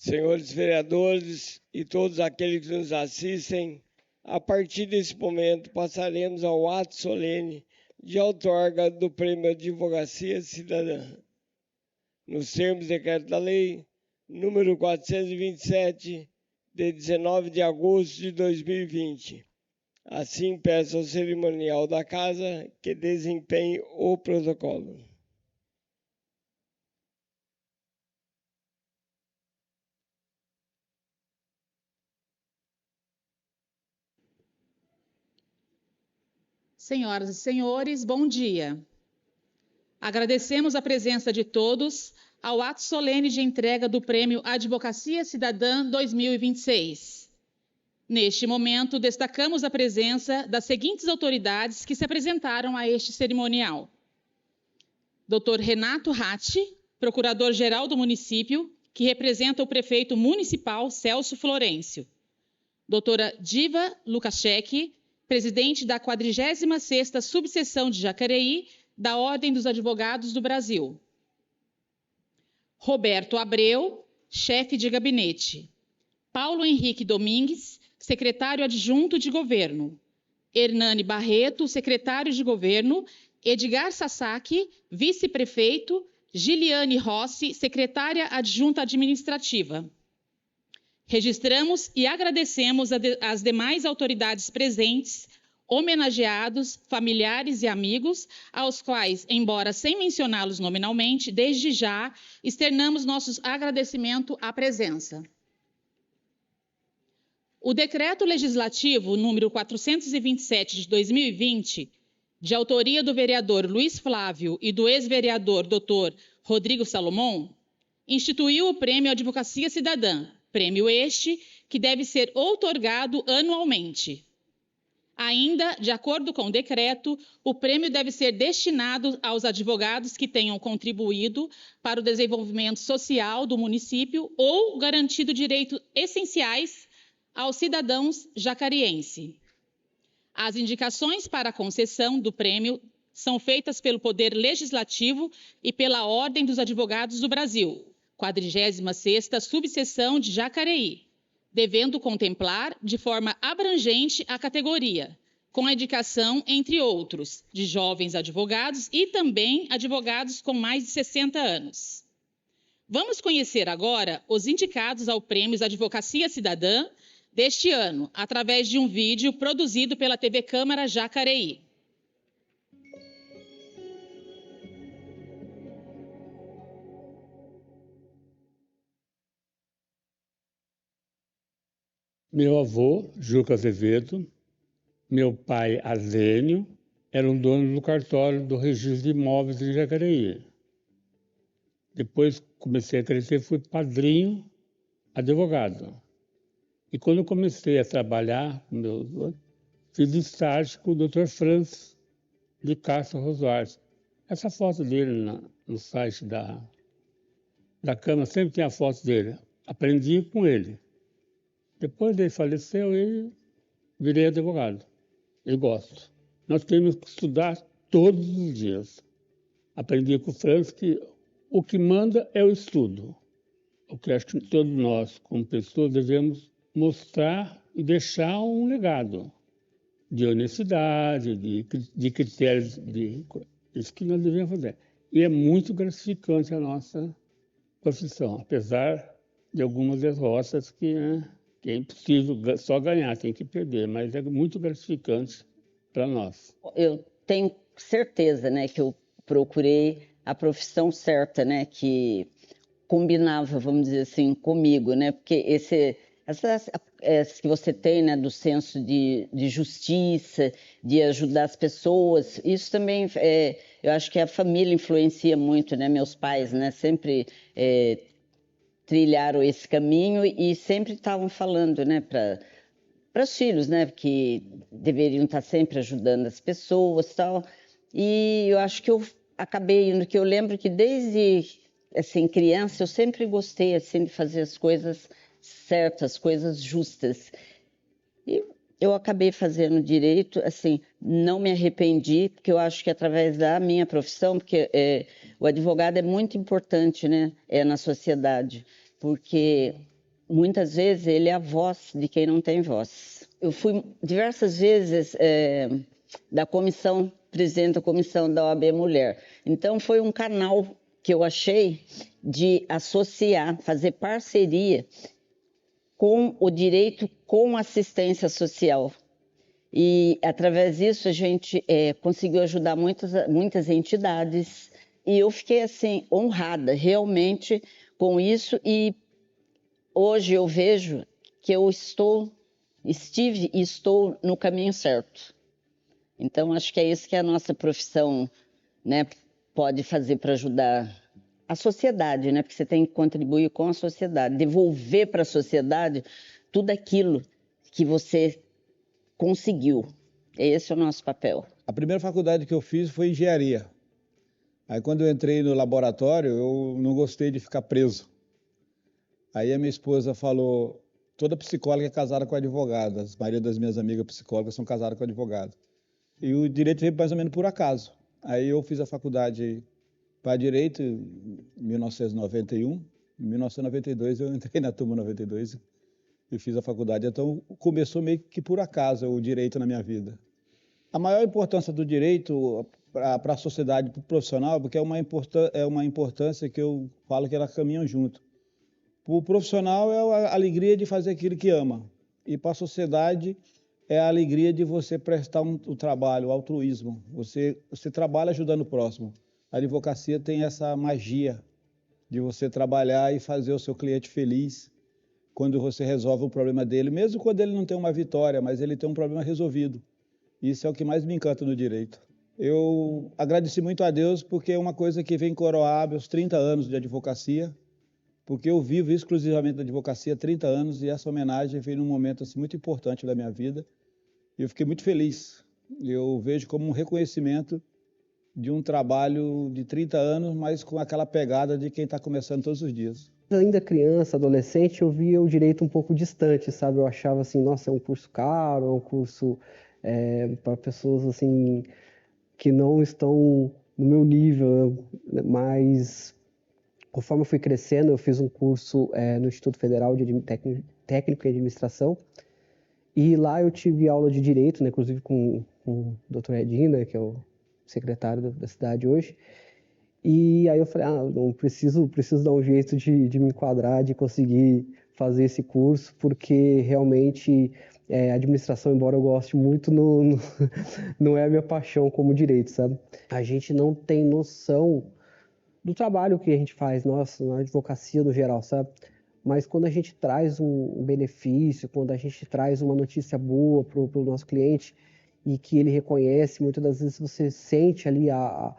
senhores vereadores e todos aqueles que nos assistem, a partir desse momento passaremos ao ato solene de outorga do Prêmio Advocacia Cidadã, nos termos do decreto da lei número 427, de 19 de agosto de 2020. Assim, peço ao cerimonial da Casa que desempenhe o protocolo. Senhoras e senhores, bom dia. Agradecemos a presença de todos ao ato solene de entrega do Prêmio Advocacia Cidadã 2026. Neste momento, destacamos a presença das seguintes autoridades que se apresentaram a este cerimonial. Dr. Renato Ratti, procurador-geral do município, que representa o prefeito municipal Celso Florencio. Doutora Diva Lukaszek, presidente da 46ª Subseção de Jacareí, da Ordem dos Advogados do Brasil. Roberto Abreu, chefe de gabinete. Paulo Henrique Domingues, secretário adjunto de governo. Hernani Barreto, secretário de governo. Edgar Sasaki, vice-prefeito. Giliane Rossi, secretária adjunta administrativa. Registramos e agradecemos às demais autoridades presentes, homenageados, familiares e amigos, aos quais, embora sem mencioná-los nominalmente, desde já externamos nosso agradecimento à presença. O Decreto Legislativo número 427 de 2020, de autoria do vereador Luiz Flávio e do ex-vereador Dr. Rodrigo Salomão, instituiu o Prêmio Advocacia Cidadã, prêmio este que deve ser outorgado anualmente. Ainda, de acordo com o decreto, o prêmio deve ser destinado aos advogados que tenham contribuído para o desenvolvimento social do município ou garantido direitos essenciais aos cidadãos jacariense. As indicações para a concessão do prêmio são feitas pelo Poder Legislativo e pela Ordem dos Advogados do Brasil, 46ª Subseção de Jacareí, devendo contemplar de forma abrangente a categoria, com a indicação, entre outros, de jovens advogados e também advogados com mais de 60 anos. Vamos conhecer agora os indicados ao Prêmio Advocacia Cidadã deste ano, através de um vídeo produzido pela TV Câmara Jacareí. Meu avô, Juca Azevedo, meu pai, Azênio, eram donos do cartório do Registro de Imóveis em Jacareí. Depois comecei a crescer, fui padrinho advogado. E quando eu comecei a trabalhar, fiz estágio com o Dr. Franz de Castro Rosoares. Essa foto dele no site da Câmara, sempre tem a foto dele. Aprendi com ele. Depois ele faleceu e virei advogado. Eu gosto. Nós temos que estudar todos os dias. Aprendi com o Franz que o que manda é o estudo. O que acho que todos nós, como pessoas, devemos mostrar e deixar um legado de honestidade, de critérios, isso que nós devemos fazer. E é muito gratificante a nossa profissão, apesar de algumas derrotas que é impossível só ganhar, tem que perder, mas é muito gratificante para nós. Eu tenho certeza, que eu procurei a profissão certa, que combinava, vamos dizer assim, comigo, porque essa que você tem, do senso de justiça, de ajudar as pessoas, isso também, eu acho que a família influencia muito, meus pais, sempre trilharam esse caminho e sempre estavam falando, para os filhos, que deveriam estar sempre ajudando as pessoas e tal. E eu acho que eu acabei indo, que eu lembro que desde criança eu sempre gostei de fazer as coisas certas, coisas justas. E eu acabei fazendo direito, não me arrependi, porque eu acho que através da minha profissão, porque o advogado é muito importante, na sociedade, porque muitas vezes ele é a voz de quem não tem voz. Eu fui diversas vezes presidente da comissão da OAB Mulher. Então foi um canal que eu achei de associar, fazer parceria com o direito com assistência social. E através disso a gente conseguiu ajudar muitas entidades e eu fiquei assim honrada realmente com isso, e hoje eu vejo que eu estive e estou no caminho certo. Então acho que é isso que a nossa profissão, né, pode fazer para ajudar a sociedade, né? Porque você tem que contribuir com a sociedade, devolver para a sociedade tudo aquilo que você conseguiu. Esse é o nosso papel. A primeira faculdade que eu fiz foi engenharia. Aí quando eu entrei no laboratório, eu não gostei de ficar preso. Aí a minha esposa falou, toda psicóloga é casada com advogado, a maioria das minhas amigas psicólogas são casadas com advogado. E o direito veio mais ou menos por acaso. Aí eu fiz a faculdade para direito em 1991. Em 1992 eu entrei na turma 92 e fiz a faculdade. Então começou meio que por acaso o direito na minha vida. A maior importância do direito para a sociedade, para o profissional, porque é uma importância que eu falo que elas caminham junto. Para o profissional é a alegria de fazer aquilo que ama. E para a sociedade é a alegria de você prestar um trabalho, o altruísmo. Você trabalha ajudando o próximo. A advocacia tem essa magia de você trabalhar e fazer o seu cliente feliz quando você resolve o problema dele, mesmo quando ele não tem uma vitória, mas ele tem um problema resolvido. Isso é o que mais me encanta no direito. Eu agradeci muito a Deus porque é uma coisa que vem coroar meus 30 anos de advocacia, porque eu vivo exclusivamente da advocacia há 30 anos e essa homenagem veio num momento assim, muito importante da minha vida e eu fiquei muito feliz. Eu vejo como um reconhecimento de um trabalho de 30 anos, mas com aquela pegada de quem está começando todos os dias. Ainda criança, adolescente, eu via o direito um pouco distante, sabe? Eu achava assim, nossa, é um curso caro, é um curso para pessoas assim que não estão no meu nível, mas conforme eu fui crescendo, eu fiz um curso no Instituto Federal de Técnico em Administração e lá eu tive aula de direito, né, inclusive com o Dr. Edinho, né, que é o secretário da cidade hoje. E aí eu falei, não preciso dar um jeito de me enquadrar, de conseguir fazer esse curso, porque realmente a administração, embora eu goste muito, não é a minha paixão como direito, sabe? A gente não tem noção do trabalho que a gente faz, nossa, na advocacia no geral, sabe? Mas quando a gente traz um benefício, quando a gente traz uma notícia boa para o nosso cliente e que ele reconhece, muitas das vezes você sente ali a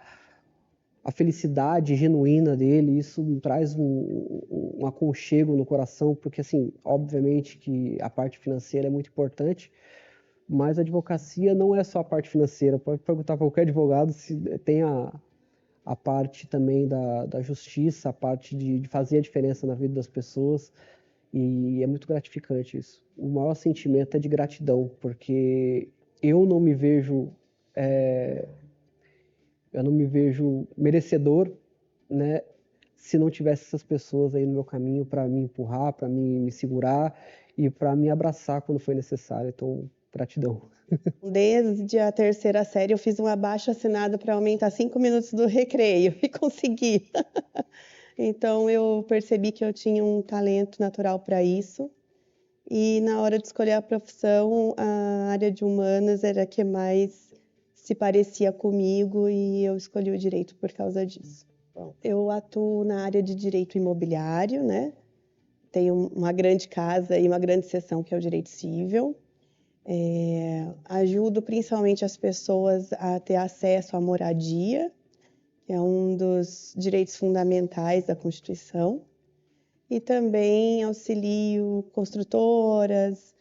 felicidade genuína dele, isso traz um aconchego no coração, porque, assim, obviamente que a parte financeira é muito importante, mas a advocacia não é só a parte financeira. Pode perguntar para qualquer advogado se tem a parte também da justiça, a parte de fazer a diferença na vida das pessoas, e é muito gratificante isso. O maior sentimento é de gratidão, porque eu não me vejo merecedor, né, se não tivesse essas pessoas aí no meu caminho para me empurrar, para me segurar e para me abraçar quando foi necessário. Então, gratidão. Desde a terceira série eu fiz um abaixo-assinado para aumentar 5 minutos do recreio e consegui. Então eu percebi que eu tinha um talento natural para isso. E na hora de escolher a profissão, a área de humanas era a que mais se parecia comigo e eu escolhi o direito por causa disso. Bom, eu atuo na área de direito imobiliário, né? Tenho uma grande casa e uma grande seção que é o direito civil. Ajudo principalmente as pessoas a ter acesso à moradia, que é um dos direitos fundamentais da Constituição. E também auxilio construtoras,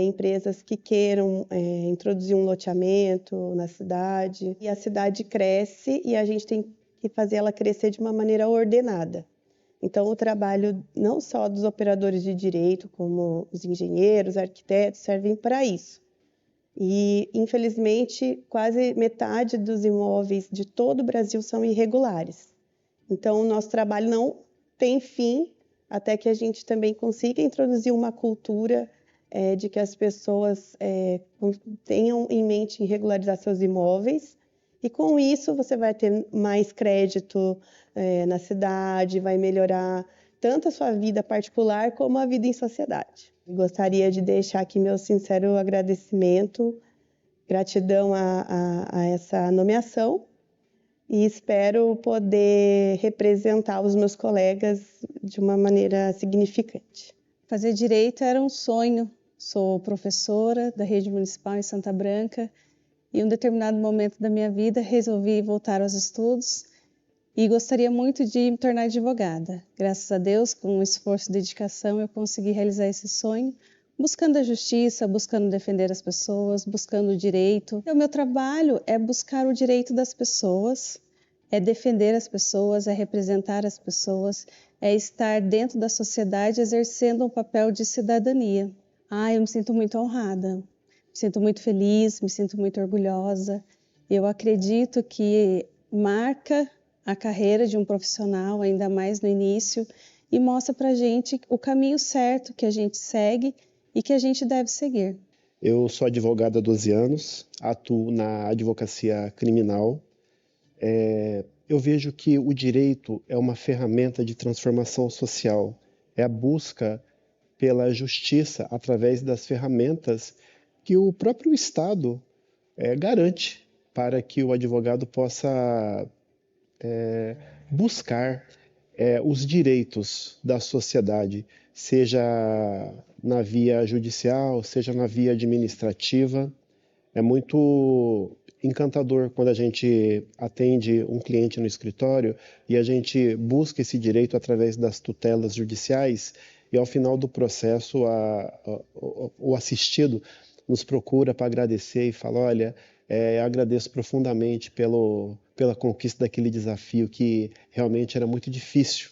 empresas que queiram introduzir um loteamento na cidade. E a cidade cresce e a gente tem que fazer ela crescer de uma maneira ordenada. Então, o trabalho não só dos operadores de direito, como os engenheiros, arquitetos, servem para isso. E, infelizmente, quase metade dos imóveis de todo o Brasil são irregulares. Então, o nosso trabalho não tem fim até que a gente também consiga introduzir uma cultura de que as pessoas tenham em mente em regularizar seus imóveis, e com isso você vai ter mais crédito na cidade, vai melhorar tanto a sua vida particular como a vida em sociedade. Gostaria de deixar aqui meu sincero agradecimento, gratidão a essa nomeação, e espero poder representar os meus colegas de uma maneira significante. Fazer direito era um sonho. Sou professora da rede municipal em Santa Branca e em um determinado momento da minha vida resolvi voltar aos estudos e gostaria muito de me tornar advogada. Graças a Deus, com esforço e dedicação, eu consegui realizar esse sonho, buscando a justiça, buscando defender as pessoas, buscando o direito. O meu trabalho é buscar o direito das pessoas, é defender as pessoas, é representar as pessoas, é estar dentro da sociedade exercendo um papel de cidadania. Eu me sinto muito honrada, me sinto muito feliz, me sinto muito orgulhosa. Eu acredito que marca a carreira de um profissional, ainda mais no início, e mostra para a gente o caminho certo que a gente segue e que a gente deve seguir. Eu sou advogado há 12 anos, atuo na advocacia criminal. Eu vejo que o direito é uma ferramenta de transformação social, é a busca pela justiça através das ferramentas que o próprio Estado garante para que o advogado possa buscar os direitos da sociedade, seja na via judicial, seja na via administrativa. É muito encantador quando a gente atende um cliente no escritório e a gente busca esse direito através das tutelas judiciais e ao final do processo o assistido nos procura para agradecer e fala, olha, agradeço profundamente pela conquista daquele desafio que realmente era muito difícil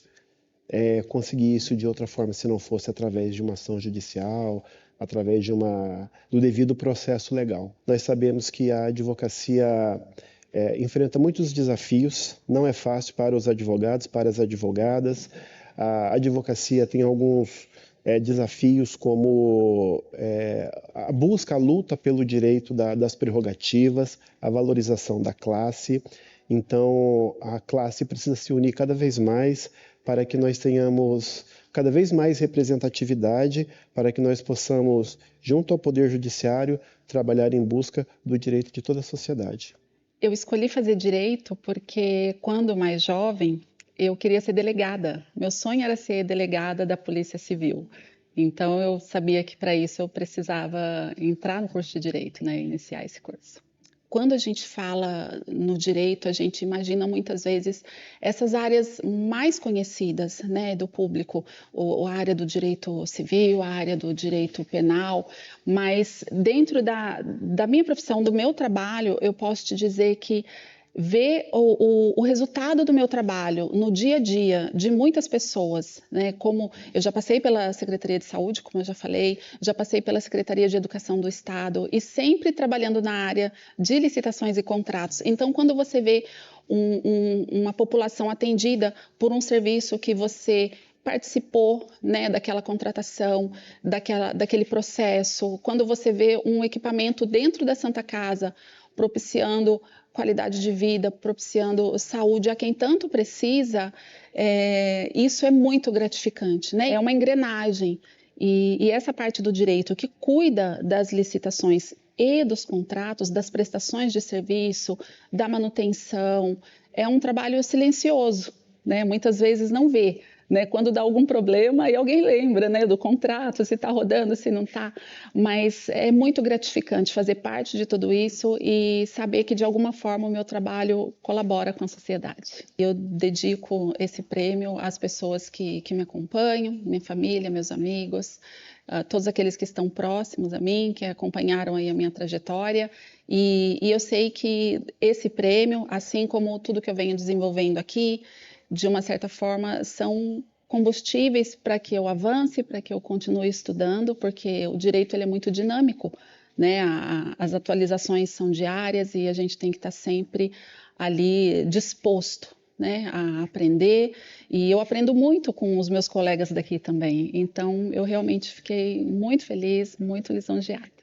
conseguir isso de outra forma, se não fosse através de uma ação judicial, através do devido processo legal. Nós sabemos que a advocacia enfrenta muitos desafios, não é fácil para os advogados, para as advogadas. A advocacia tem alguns desafios como a busca, a luta pelo direito das prerrogativas, a valorização da classe. Então, a classe precisa se unir cada vez mais para que nós tenhamos cada vez mais representatividade, para que nós possamos, junto ao Poder Judiciário, trabalhar em busca do direito de toda a sociedade. Eu escolhi fazer direito porque, quando mais jovem, eu queria ser delegada. Meu sonho era ser delegada da Polícia Civil. Então, eu sabia que para isso eu precisava entrar no curso de Direito, né, iniciar esse curso. Quando a gente fala no direito, a gente imagina muitas vezes essas áreas mais conhecidas, né, do público, a área do direito civil, a área do direito penal, mas dentro da minha profissão, do meu trabalho, eu posso te dizer que ver o resultado do meu trabalho no dia a dia de muitas pessoas, né? Como eu já passei pela Secretaria de Saúde, como eu já falei, já passei pela Secretaria de Educação do Estado e sempre trabalhando na área de licitações e contratos. Então, quando você vê uma população atendida por um serviço que você participou, né, daquela contratação, daquele processo, quando você vê um equipamento dentro da Santa Casa propiciando qualidade de vida, propiciando saúde a quem tanto precisa, isso é muito gratificante, né? É uma engrenagem. E essa parte do direito que cuida das licitações e dos contratos, das prestações de serviço, da manutenção, é um trabalho silencioso, né? Muitas vezes não vê, né? Quando dá algum problema, aí alguém lembra, né, do contrato, se está rodando, se não está. Mas é muito gratificante fazer parte de tudo isso e saber que, de alguma forma, o meu trabalho colabora com a sociedade. Eu dedico esse prêmio às pessoas que me acompanham, minha família, meus amigos, todos aqueles que estão próximos a mim, que acompanharam aí a minha trajetória. E eu sei que esse prêmio, assim como tudo que eu venho desenvolvendo aqui, de uma certa forma, são combustíveis para que eu avance, para que eu continue estudando, porque o direito ele é muito dinâmico, né? As atualizações são diárias e a gente tem que estar sempre ali disposto, né, a aprender, e eu aprendo muito com os meus colegas daqui também. Então, eu realmente fiquei muito feliz, muito lisonjeada.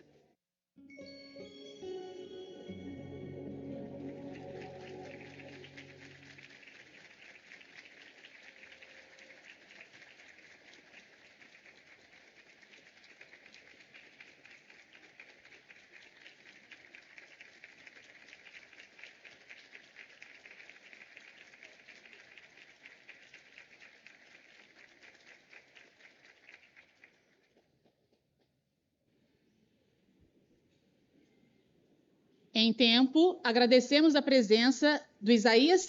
Em tempo, agradecemos a presença do Isaías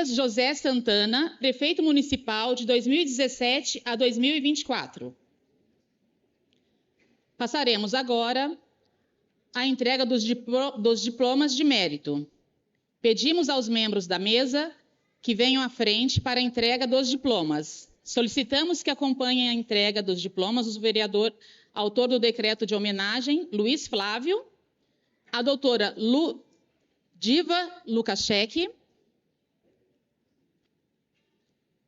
José Santana, prefeito municipal de 2017 a 2024. Passaremos agora à entrega dos diplomas de mérito. Pedimos aos membros da mesa que venham à frente para a entrega dos diplomas. Solicitamos que acompanhem a entrega dos diplomas o vereador autor do decreto de homenagem, Luiz Flávio, a doutora Diva Lukaszek,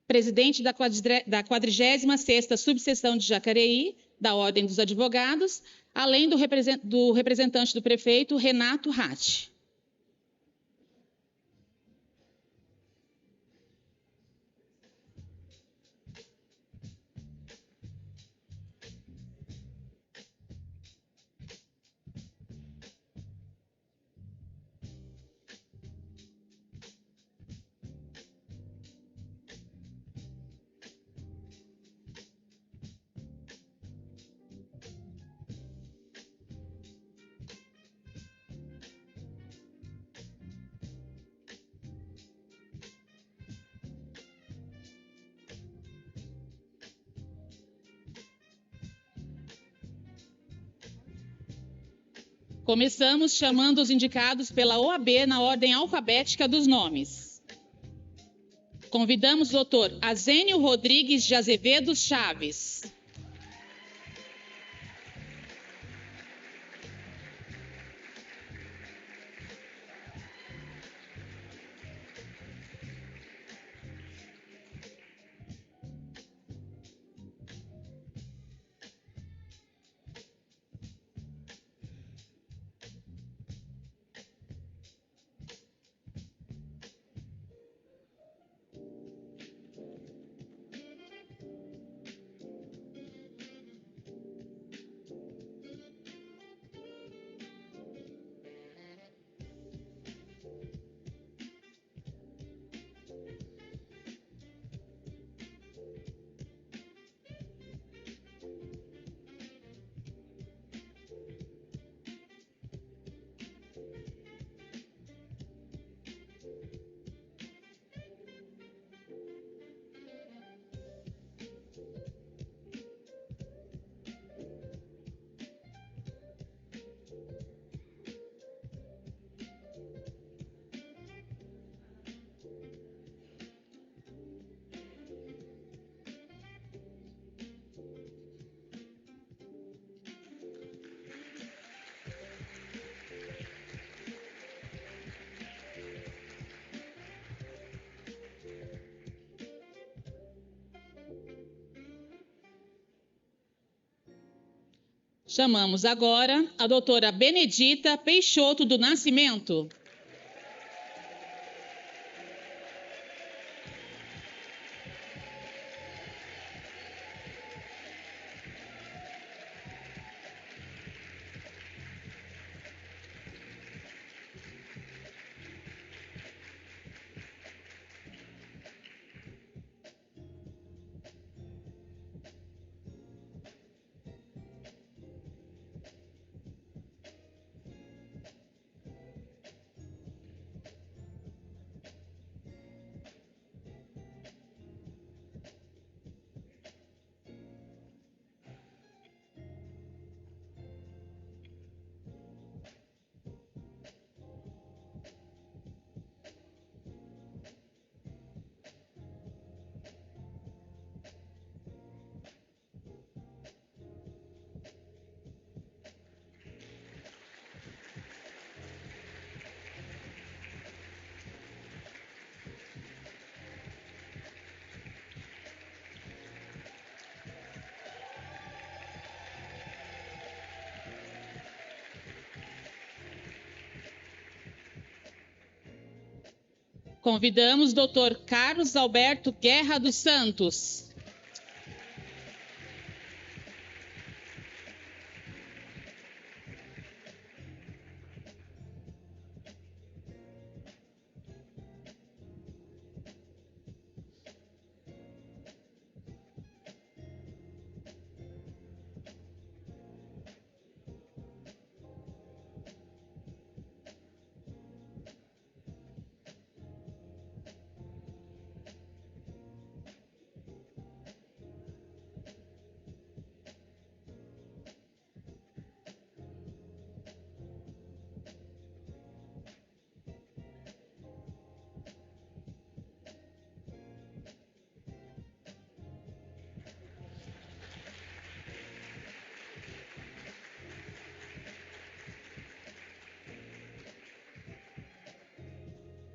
presidente da 46ª subseção de Jacareí, da Ordem dos Advogados, além do representante do prefeito, Renato Ratti. Começamos chamando os indicados pela OAB na ordem alfabética dos nomes. Convidamos o doutor Azênio Rodrigues de Azevedo Chaves. Chamamos agora a doutora Benedita Peixoto do Nascimento. Convidamos o Dr. Carlos Alberto Guerra dos Santos.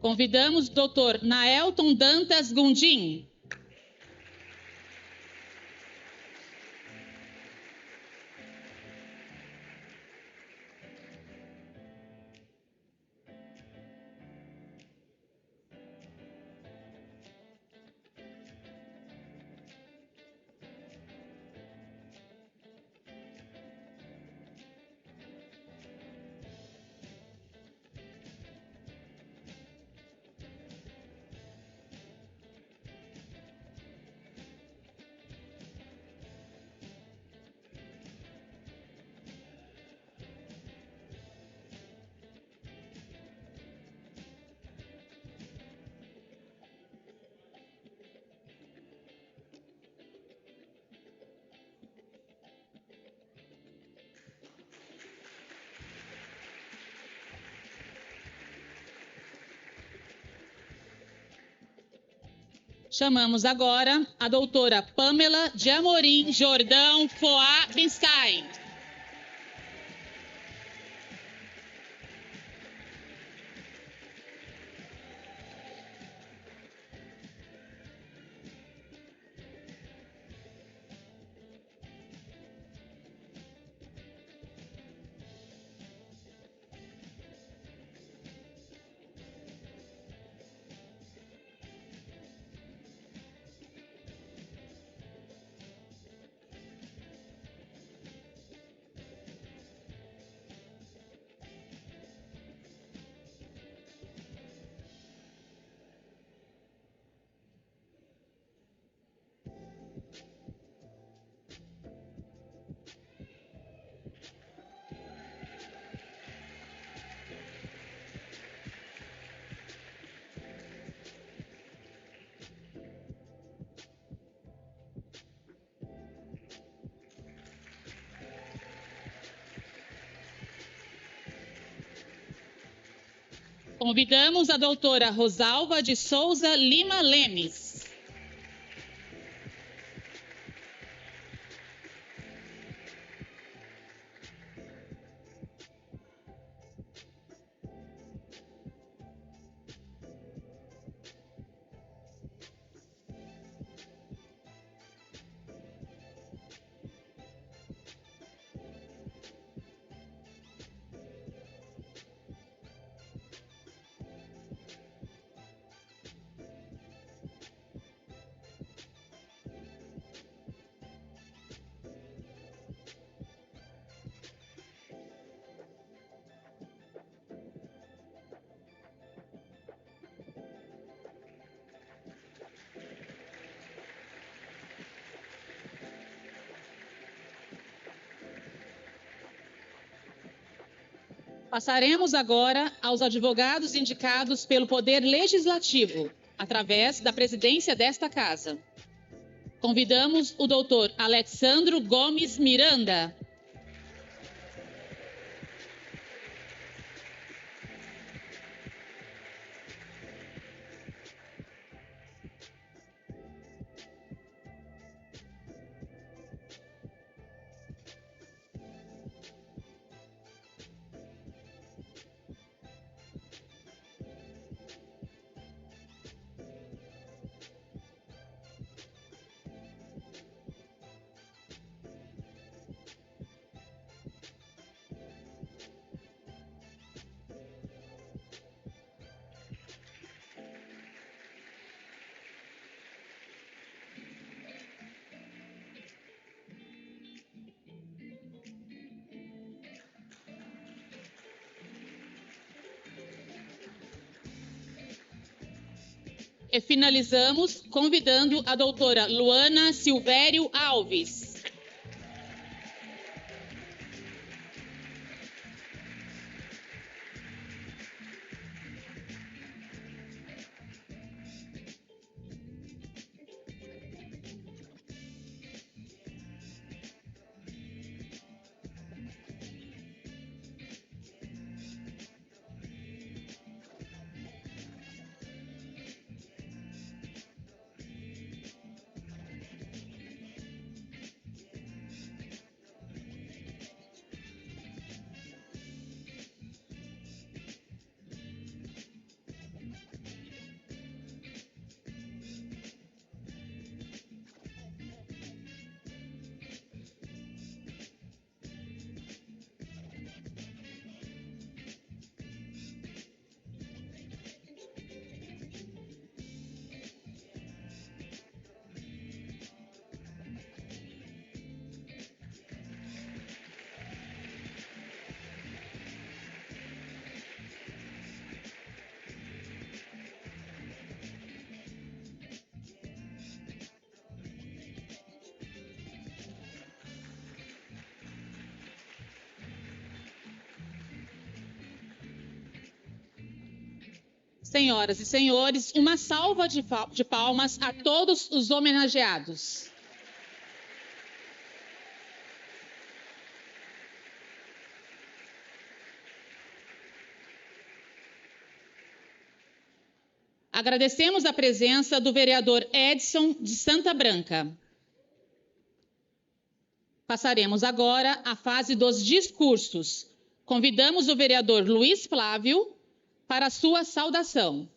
Convidamos o Dr. Naelton Dantas Gundim. Chamamos agora a doutora Pamela de Amorim Jordão Foá Benstein. Convidamos a doutora Rosalva de Souza Lima Lemes. Passaremos agora aos advogados indicados pelo Poder Legislativo, através da presidência desta Casa. Convidamos o doutor Alexandro Gomes Miranda. E finalizamos convidando a doutora Luana Silvério Alves. Senhoras e senhores, uma salva de palmas a todos os homenageados. Agradecemos a presença do vereador Edson de Santa Branca. Passaremos agora à fase dos discursos. Convidamos o vereador Luiz Flávio para a sua saudação.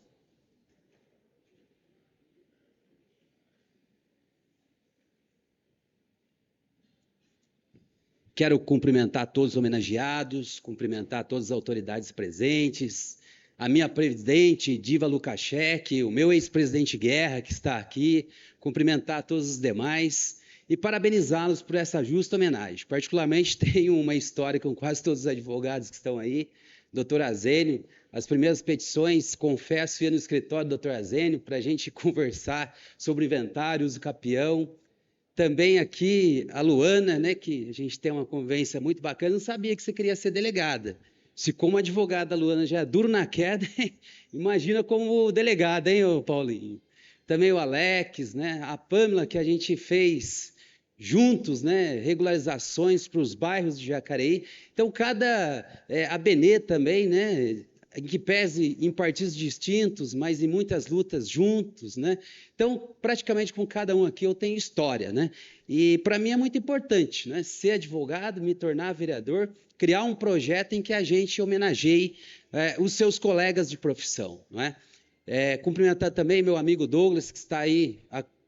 Quero cumprimentar todos os homenageados, cumprimentar todas as autoridades presentes, a minha presidente, Diva Lukaszek, o meu ex-presidente Guerra, que está aqui, cumprimentar todos os demais e parabenizá-los por essa justa homenagem. Particularmente, tenho uma história com quase todos os advogados que estão aí. Doutor Azênio, as primeiras petições, confesso, ia no escritório do doutor Azênio para a gente conversar sobre inventário, uso capião. Também aqui a Luana, né, que a gente tem uma convivência muito bacana, não sabia que você queria ser delegada. Se como advogada a Luana já é duro na queda, imagina como delegada, hein, ô Paulinho? Também o Alex, né, a Pâmela, que a gente fez juntos, né, regularizações para os bairros de Jacareí. Então, a Benê também, né, em que pese em partidos distintos, mas em muitas lutas juntos, né? Então, praticamente com cada um aqui eu tenho história, né? E para mim é muito importante, né, ser advogado, me tornar vereador, criar um projeto em que a gente homenageie os seus colegas de profissão, não é? Cumprimentar também meu amigo Douglas, que está aí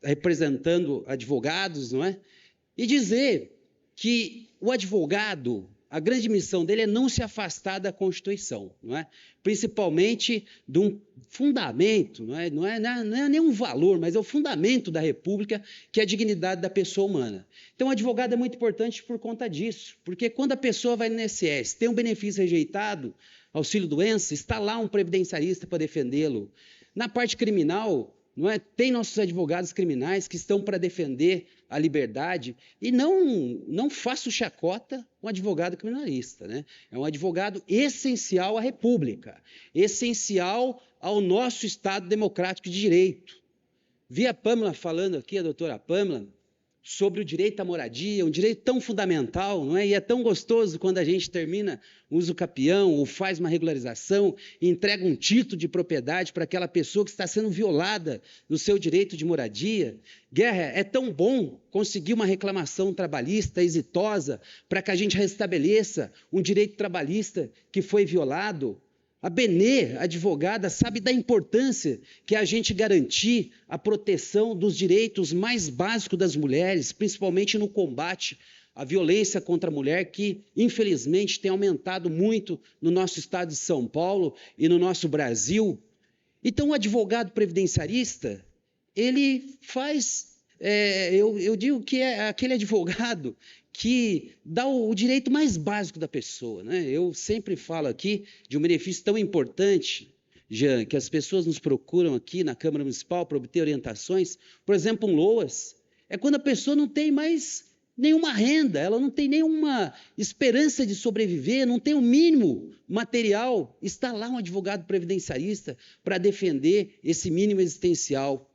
representando advogados, não é? E dizer que o advogado, a grande missão dele é não se afastar da Constituição, não é? Principalmente de um fundamento, não é nem um valor, mas é o fundamento da República, que é a dignidade da pessoa humana. Então, o advogado é muito importante por conta disso, porque quando a pessoa vai no INSS, tem um benefício rejeitado, auxílio-doença, está lá um previdenciarista para defendê-lo. Na parte criminal, não é? Tem nossos advogados criminais que estão para defender a liberdade e não faço chacota um advogado criminalista, né? É um advogado essencial à República, essencial ao nosso Estado democrático de direito. Vi a Pâmela falando aqui, a doutora Pâmela, sobre o direito à moradia, um direito tão fundamental, não é? E é tão gostoso quando a gente termina o uso capião ou faz uma regularização e entrega um título de propriedade para aquela pessoa que está sendo violada no seu direito de moradia. Guerra, é tão bom conseguir uma reclamação trabalhista exitosa para que a gente restabeleça um direito trabalhista que foi violado. A Benê, advogada, sabe da importância que é a gente garantir a proteção dos direitos mais básicos das mulheres, principalmente no combate à violência contra a mulher, que, infelizmente, tem aumentado muito no nosso estado de São Paulo e no nosso Brasil. Então, o advogado previdenciarista, ele faz, eu digo que é aquele advogado que dá o direito mais básico da pessoa, né? Eu sempre falo aqui de um benefício tão importante Jean, que as pessoas nos procuram aqui na Câmara Municipal para obter orientações, por exemplo, um LOAS, é quando a pessoa não tem mais nenhuma renda, ela não tem nenhuma esperança de sobreviver, não tem o mínimo material. Está lá um advogado previdenciarista para defender esse mínimo existencial.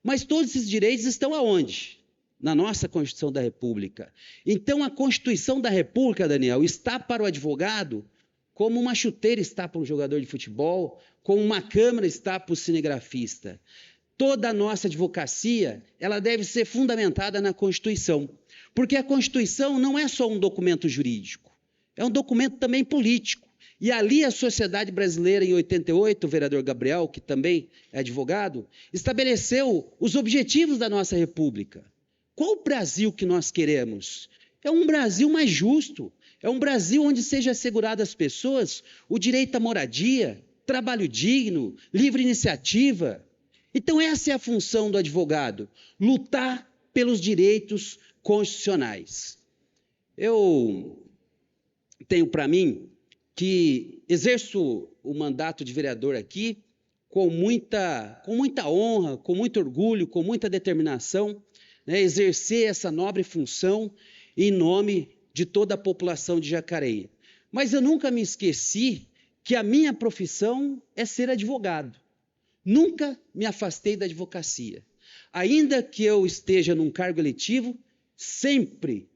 Mas todos esses direitos estão aonde? Na nossa Constituição da República. Então, a Constituição da República, Daniel, está para o advogado como uma chuteira está para um jogador de futebol, como uma câmera está para o cinegrafista. Toda a nossa advocacia, ela deve ser fundamentada na Constituição, porque a Constituição não é só um documento jurídico, é um documento também político. E ali a sociedade brasileira, em 88, o vereador Gabriel, que também é advogado, estabeleceu os objetivos da nossa República. Qual o Brasil que nós queremos? É um Brasil mais justo, é um Brasil onde seja assegurado às pessoas o direito à moradia, trabalho digno, livre iniciativa. Então essa é a função do advogado, lutar pelos direitos constitucionais. Eu tenho para mim que exerço o mandato de vereador aqui com muita honra, com muito orgulho, com muita determinação, né, exercer essa nobre função em nome de toda a população de Jacareí. Mas eu nunca me esqueci que a minha profissão é ser advogado. Nunca me afastei da advocacia. Ainda que eu esteja num cargo eletivo, sempre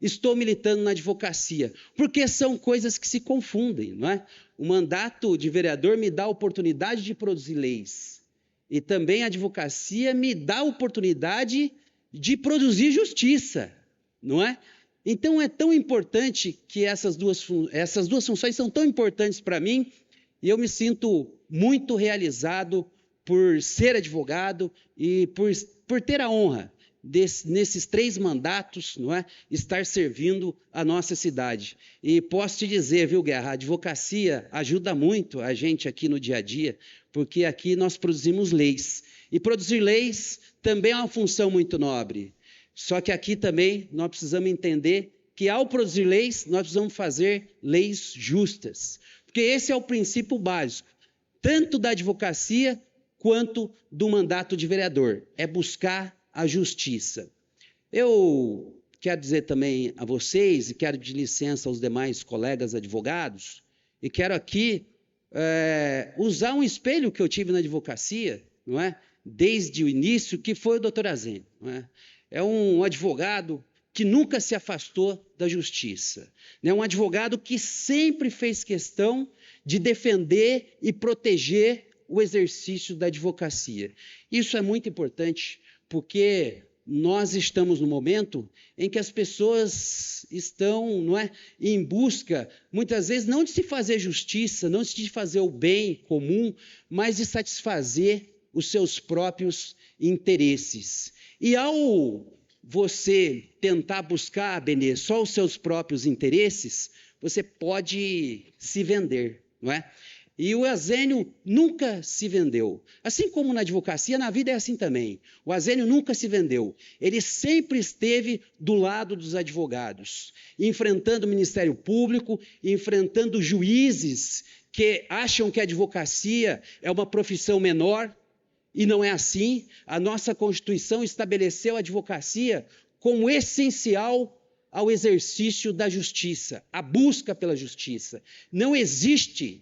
estou militando na advocacia, porque são coisas que se confundem, não é? O mandato de vereador me dá a oportunidade de produzir leis, e também a advocacia me dá a oportunidade de produzir justiça, não é? Então é tão importante que essas duas funções são tão importantes para mim, e eu me sinto muito realizado por ser advogado e por ter a honra nesses 3 mandatos, não é? Estar servindo a nossa cidade. E posso te dizer, viu, Guerra, a advocacia ajuda muito a gente aqui no dia a dia, porque aqui nós produzimos leis. E produzir leis também é uma função muito nobre. Só que aqui também nós precisamos entender que ao produzir leis, nós precisamos fazer leis justas. Porque esse é o princípio básico, tanto da advocacia quanto do mandato de vereador, é buscar a justiça. Eu quero dizer também a vocês, e quero pedir licença aos demais colegas advogados, e quero aqui usar um espelho que eu tive na advocacia, não é? Desde o início, que foi o doutor Azênio. Não é? É um advogado que nunca se afastou da justiça. É um advogado que sempre fez questão de defender e proteger o exercício da advocacia. Isso é muito importante, porque nós estamos no momento em que as pessoas estão, não é, em busca, muitas vezes, não de se fazer justiça, não de fazer o bem comum, mas de satisfazer os seus próprios interesses. E ao você tentar buscar, Benê, só os seus próprios interesses, você pode se vender, não é? E o Azênio nunca se vendeu. Assim como na advocacia, na vida é assim também. O Azênio nunca se vendeu. Ele sempre esteve do lado dos advogados, enfrentando o Ministério Público, enfrentando juízes que acham que a advocacia é uma profissão menor, e não é assim. A nossa Constituição estabeleceu a advocacia como essencial ao exercício da justiça, a busca pela justiça. Não existe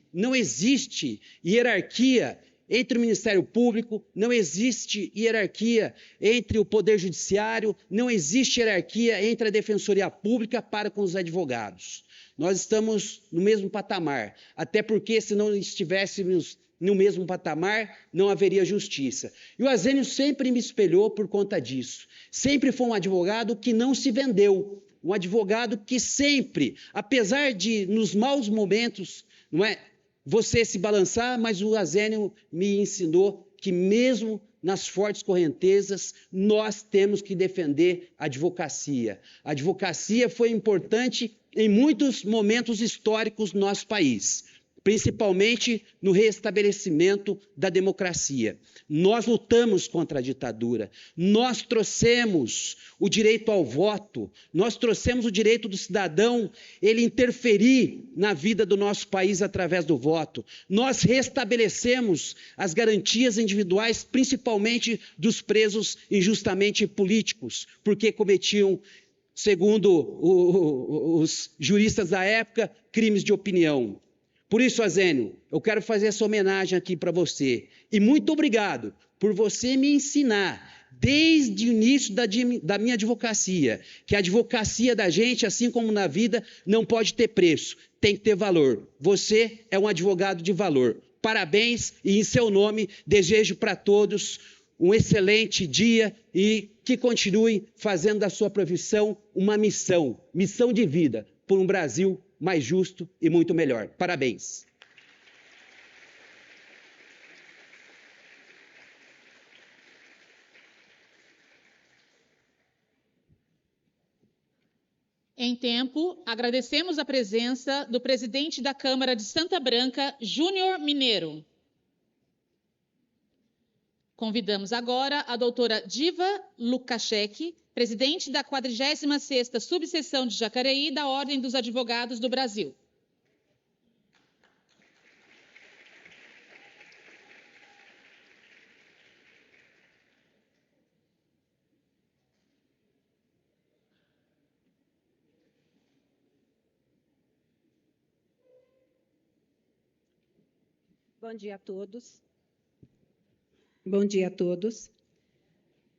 hierarquia entre o Ministério Público, não existe hierarquia entre o Poder Judiciário, não existe hierarquia entre a Defensoria Pública para com os advogados. Nós estamos no mesmo patamar, até porque se não estivéssemos no mesmo patamar, não haveria justiça. E o Azênio sempre me espelhou por conta disso. Sempre foi um advogado que não se vendeu, um advogado que sempre, apesar de nos maus momentos, não é, você se balançar, mas o Azênio me ensinou que mesmo nas fortes correntezas, nós temos que defender a advocacia. A advocacia foi importante em muitos momentos históricos do nosso país. principalmente no restabelecimento da democracia. Nós lutamos contra a ditadura, nós trouxemos o direito ao voto, nós trouxemos o direito do cidadão ele interferir na vida do nosso país através do voto. Nós restabelecemos as garantias individuais, principalmente dos presos injustamente políticos, porque cometiam, segundo os juristas da época, crimes de opinião. Por isso, Azênio, eu quero fazer essa homenagem aqui para você. E muito obrigado por você me ensinar, desde o início da minha advocacia, que a advocacia da gente, assim como na vida, não pode ter preço, tem que ter valor. Você é um advogado de valor. Parabéns e, em seu nome, desejo para todos um excelente dia e que continue fazendo da sua profissão uma missão de vida, por um Brasil mais justo e muito melhor. Parabéns. Em tempo, agradecemos a presença do presidente da Câmara de Santa Branca, Júnior Mineiro. Convidamos agora a doutora Diva Lukaszek, presidente da 46ª Subseção de Jacareí da Ordem dos Advogados do Brasil. Bom dia a todos. Bom dia a todos.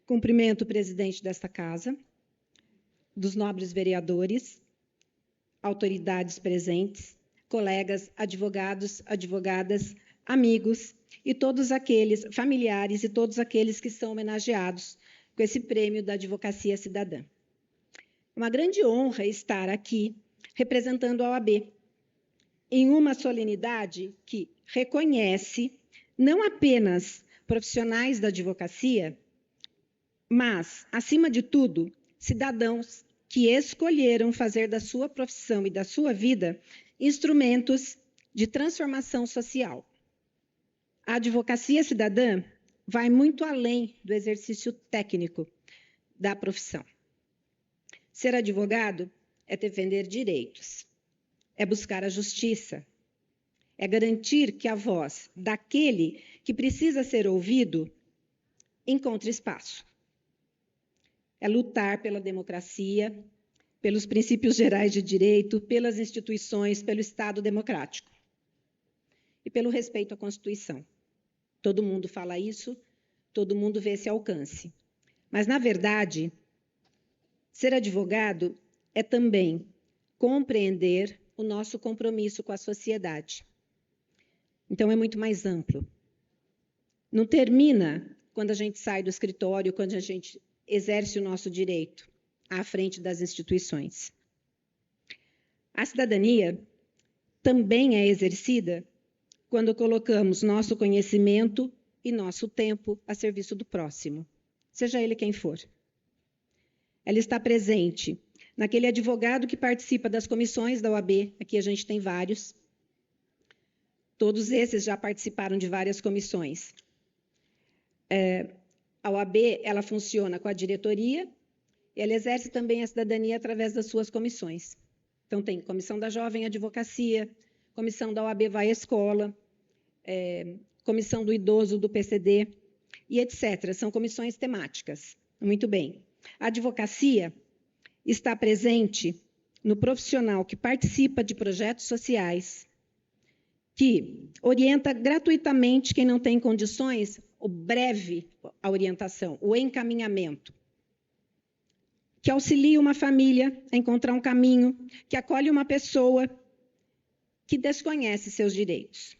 Cumprimento o presidente desta casa, dos nobres vereadores, autoridades presentes, colegas, advogados, advogadas, amigos e todos aqueles familiares e todos aqueles que são homenageados com esse prêmio da Advocacia Cidadã. Uma grande honra estar aqui representando a OAB em uma solenidade que reconhece não apenas profissionais da advocacia, mas, acima de tudo, cidadãos que escolheram fazer da sua profissão e da sua vida instrumentos de transformação social. A advocacia cidadã vai muito além do exercício técnico da profissão. Ser advogado é defender direitos, é buscar a justiça, é garantir que a voz daquele que precisa ser ouvido encontre espaço. É lutar pela democracia, pelos princípios gerais de direito, pelas instituições, pelo Estado democrático e pelo respeito à Constituição. Todo mundo fala isso, todo mundo vê esse alcance. Mas, na verdade, ser advogado é também compreender o nosso compromisso com a sociedade. Então, é muito mais amplo. Não termina quando a gente sai do escritório, quando a gente exerce o nosso direito à frente das instituições. A cidadania também é exercida quando colocamos nosso conhecimento e nosso tempo a serviço do próximo, seja ele quem for. Ela está presente naquele advogado que participa das comissões da OAB, aqui a gente tem vários, todos esses já participaram de várias comissões. A OAB, ela funciona com a diretoria, e ela exerce também a cidadania através das suas comissões. Então, tem Comissão da Jovem Advocacia, Comissão da OAB Vai à Escola, Comissão do Idoso do PCD, e etc. São comissões temáticas. Muito bem. A advocacia está presente no profissional que participa de projetos sociais, que orienta gratuitamente quem não tem condições, a orientação, o encaminhamento, que auxilia uma família a encontrar um caminho, que acolhe uma pessoa que desconhece seus direitos.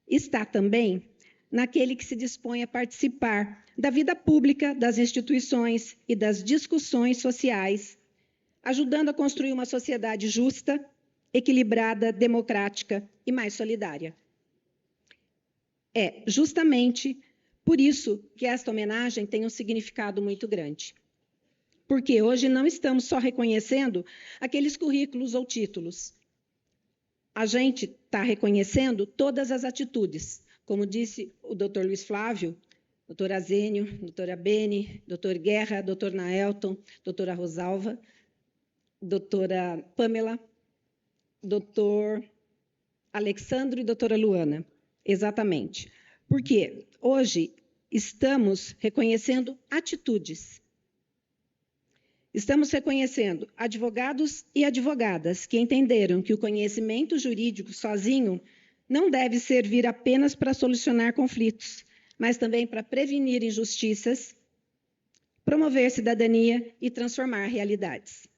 Está também naquele que se dispõe a participar da vida pública, das instituições e das discussões sociais, ajudando a construir uma sociedade justa, equilibrada, democrática e mais solidária. É justamente por isso que esta homenagem tem um significado muito grande. Porque hoje não estamos só reconhecendo aqueles currículos ou títulos. A gente está reconhecendo todas as atitudes, como disse o doutor Luiz Flávio, doutor Azênio, doutora Bene, doutor Guerra, doutor Naelton, doutora Rosalva, doutora Pamela, doutor Alexandro e doutora Luana. Exatamente. Porque hoje estamos reconhecendo atitudes. Estamos reconhecendo advogados e advogadas que entenderam que o conhecimento jurídico sozinho não deve servir apenas para solucionar conflitos, mas também para prevenir injustiças, promover cidadania e transformar realidades.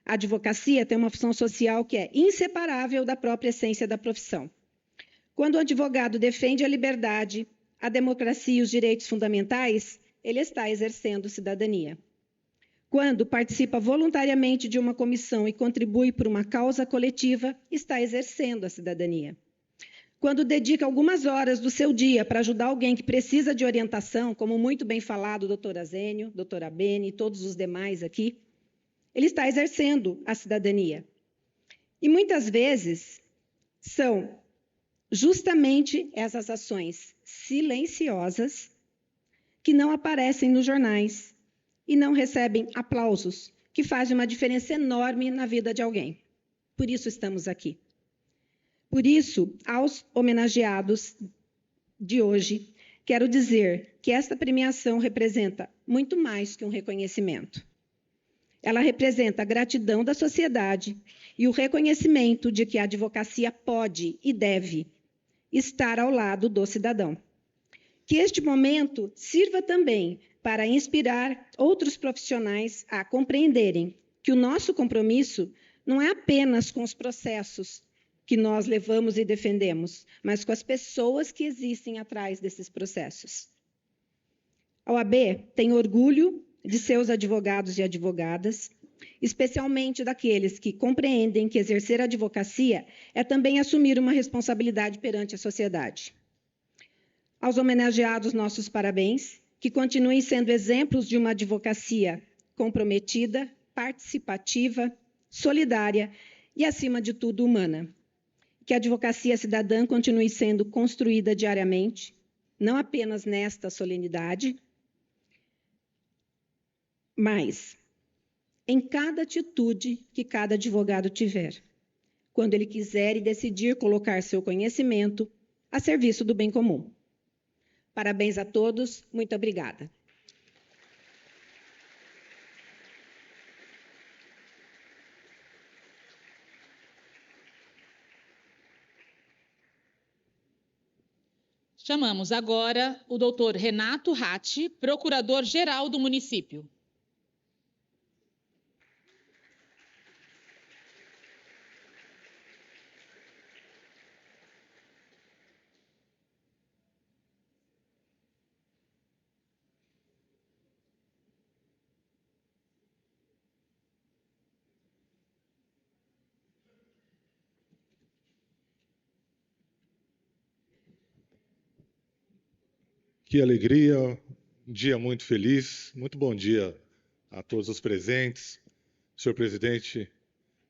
A advocacia tem uma função social que é inseparável da própria essência da profissão. Quando o advogado defende a liberdade, a democracia e os direitos fundamentais, ele está exercendo cidadania. Quando participa voluntariamente de uma comissão e contribui por uma causa coletiva, está exercendo a cidadania. Quando dedica algumas horas do seu dia para ajudar alguém que precisa de orientação, como muito bem falado o doutor Azênio, doutora Bene e todos os demais aqui, ele está exercendo a cidadania. E muitas vezes são justamente essas ações silenciosas que não aparecem nos jornais e não recebem aplausos, que fazem uma diferença enorme na vida de alguém. Por isso estamos aqui. Por isso, aos homenageados de hoje, quero dizer que esta premiação representa muito mais que um reconhecimento. Ela representa a gratidão da sociedade e o reconhecimento de que a advocacia pode e deve estar ao lado do cidadão. Que este momento sirva também para inspirar outros profissionais a compreenderem que o nosso compromisso não é apenas com os processos que nós levamos e defendemos, mas com as pessoas que existem atrás desses processos. A OAB tem orgulho de seus advogados e advogadas, especialmente daqueles que compreendem que exercer a advocacia é também assumir uma responsabilidade perante a sociedade. Aos homenageados, nossos parabéns, que continuem sendo exemplos de uma advocacia comprometida, participativa, solidária e, acima de tudo, humana. Que a advocacia cidadã continue sendo construída diariamente, não apenas nesta solenidade, mas em cada atitude que cada advogado tiver, quando ele quiser e decidir colocar seu conhecimento a serviço do bem comum. Parabéns a todos, muito obrigada. Chamamos agora o doutor Renato Ratti, procurador-geral do município. Que alegria, um dia muito feliz, muito bom dia a todos os presentes. Senhor presidente,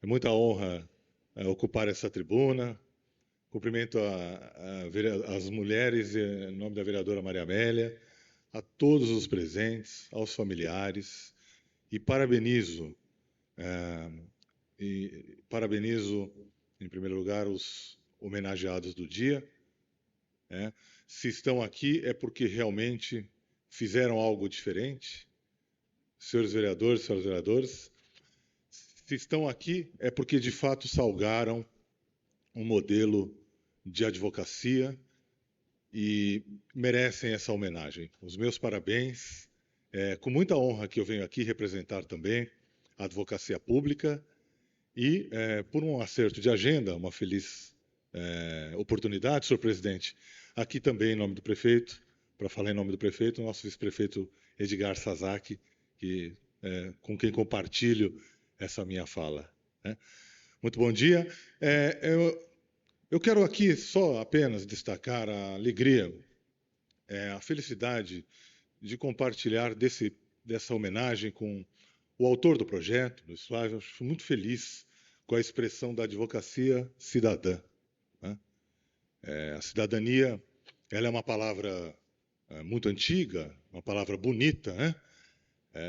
é muita honra ocupar essa tribuna. Cumprimento as mulheres, em nome da vereadora Maria Amélia, a todos os presentes, aos familiares, e parabenizo, em primeiro lugar, os homenageados do dia. Se estão aqui é porque realmente fizeram algo diferente. Senhores vereadores, senhoras vereadoras, se estão aqui é porque de fato salgaram um modelo de advocacia e merecem essa homenagem. Os meus parabéns. Com muita honra que eu venho aqui representar também a advocacia pública e, por um acerto de agenda, uma feliz oportunidade, senhor presidente, aqui também em nome do prefeito, para falar em nome do prefeito, o nosso vice-prefeito Edgar Sasaki, com quem compartilho essa minha fala. Muito bom dia. Eu quero aqui só apenas destacar a alegria, a felicidade de compartilhar dessa homenagem com o autor do projeto, Luiz Flávio. Eu estou muito feliz com a expressão da advocacia cidadã. né? A cidadania, ela é uma palavra muito antiga, uma palavra bonita, né?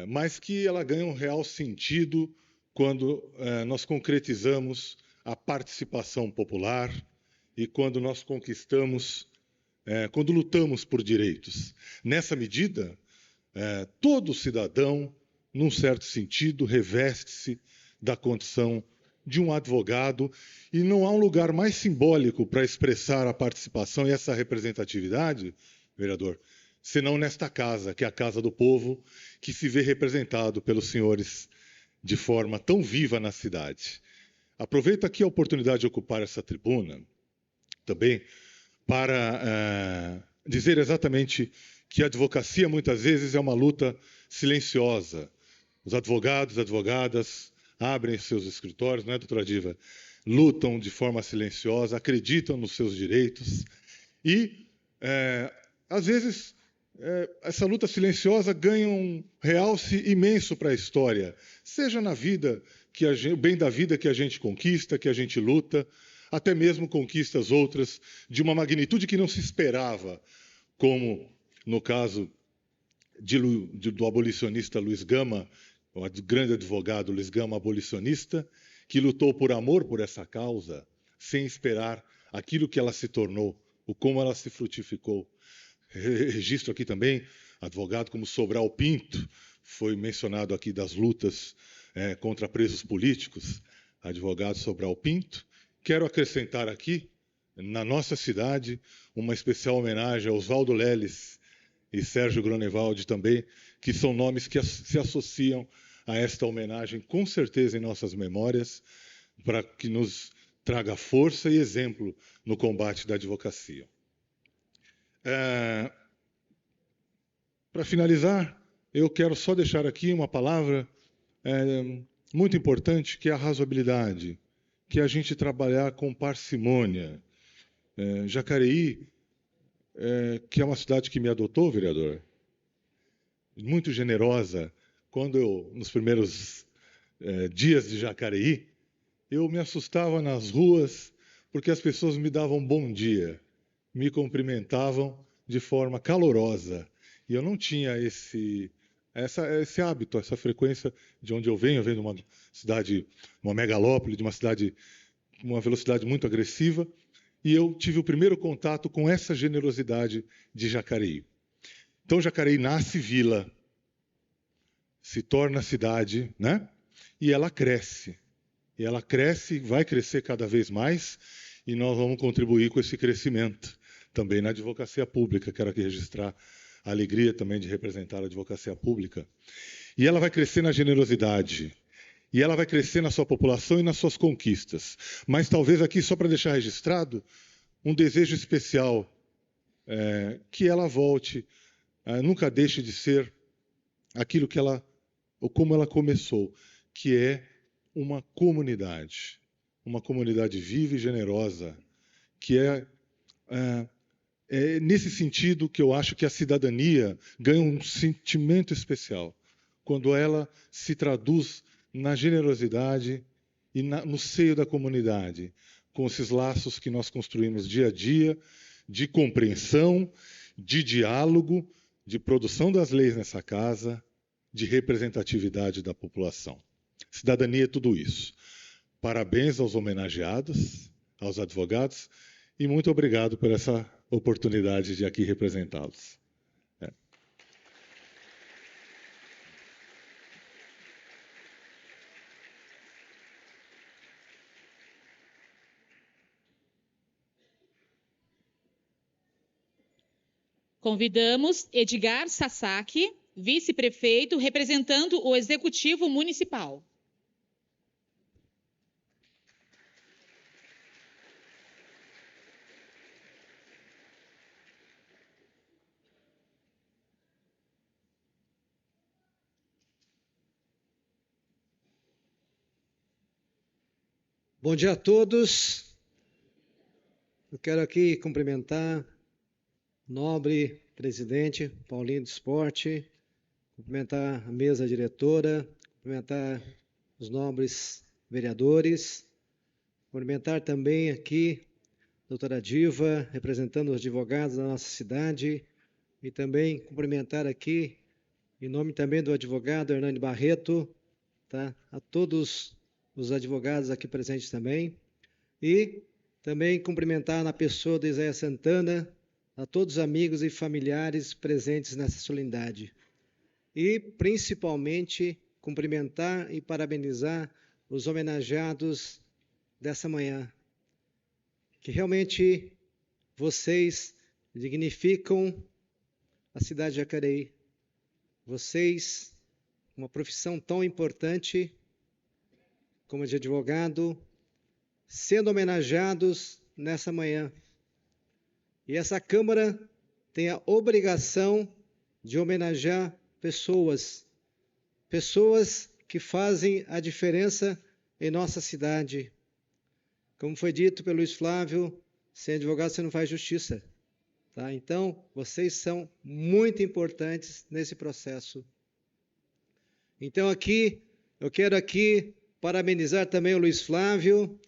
Mas que ela ganha um real sentido quando nós concretizamos a participação popular e quando nós conquistamos, quando lutamos por direitos. Nessa medida, todo cidadão, num certo sentido, reveste-se da condição de um advogado, e não há um lugar mais simbólico para expressar a participação e essa representatividade, vereador, senão nesta casa, que é a Casa do Povo, que se vê representado pelos senhores de forma tão viva na cidade. Aproveito aqui a oportunidade de ocupar essa tribuna também para dizer exatamente que a advocacia, muitas vezes, é uma luta silenciosa. Os advogados, advogadas, abrem seus escritórios, não é, doutora Diva? Lutam de forma silenciosa, acreditam nos seus direitos e, às vezes, essa luta silenciosa ganha um realce imenso para a história, seja na vida, o bem da vida que a gente conquista, que a gente luta, até mesmo conquistas outras de uma magnitude que não se esperava, como no caso do abolicionista Luiz Gama, o grande advogado Luiz Gama, abolicionista, que lutou por amor por essa causa, sem esperar aquilo que ela se tornou, ou como ela se frutificou. Registro aqui também, advogado como Sobral Pinto, foi mencionado aqui das lutas contra presos políticos, advogado Sobral Pinto. Quero acrescentar aqui, na nossa cidade, uma especial homenagem a Oswaldo Leles e Sérgio Gronevaldi também, que são nomes que se associam a esta homenagem, com certeza em nossas memórias, para que nos traga força e exemplo no combate da advocacia. Para finalizar, eu quero só deixar aqui uma palavra muito importante, que é a razoabilidade, que é a gente trabalhar com parcimônia. Jacareí, que é uma cidade que me adotou, vereador, muito generosa. Quando eu, nos primeiros dias de Jacareí, eu me assustava nas ruas porque as pessoas me davam bom dia, me cumprimentavam de forma calorosa. E eu não tinha esse hábito, essa frequência de onde eu venho de uma cidade, uma megalópole, de uma cidade com uma velocidade muito agressiva, e eu tive o primeiro contato com essa generosidade de Jacareí. Então, Jacareí nasce vila, se torna cidade, né? E ela cresce. E ela cresce, vai crescer cada vez mais, e nós vamos contribuir com esse crescimento também na advocacia pública. Quero aqui registrar a alegria também de representar a advocacia pública. E ela vai crescer na generosidade. E ela vai crescer na sua população e nas suas conquistas. Mas talvez aqui, só para deixar registrado, um desejo especial, que ela volte, nunca deixe de ser aquilo que ela, ou como ela começou, que é uma comunidade viva e generosa, que é nesse sentido que eu acho que a cidadania ganha um sentimento especial, quando ela se traduz na generosidade e no seio da comunidade, com esses laços que nós construímos dia a dia, de compreensão, de diálogo, de produção das leis nessa casa, de representatividade da população. Cidadania é tudo isso. Parabéns aos homenageados, aos advogados, e muito obrigado por essa oportunidade de aqui representá-los. Convidamos Edgar Sasaki, vice-prefeito, representando o Executivo Municipal. Bom dia a todos. Eu quero aqui cumprimentar o nobre presidente Paulinho do Esporte, cumprimentar a mesa diretora, cumprimentar os nobres vereadores, cumprimentar também aqui doutora Diva, representando os advogados da nossa cidade, e também cumprimentar aqui, em nome também do advogado Hernani Barreto, tá? A todos os advogados aqui presentes também, e também cumprimentar na pessoa do Isaías Santana, a todos os amigos e familiares presentes nessa solenidade. E, principalmente, cumprimentar e parabenizar os homenageados dessa manhã, que realmente vocês dignificam a cidade de Jacareí. Vocês, uma profissão tão importante como a de advogado, sendo homenageados nessa manhã. E essa Câmara tem a obrigação de homenagear pessoas que fazem a diferença em nossa cidade. Como foi dito pelo Luiz Flávio, sem advogado você não faz justiça. Tá? Então, vocês são muito importantes nesse processo. Então, eu quero aqui parabenizar também o Luiz Flávio,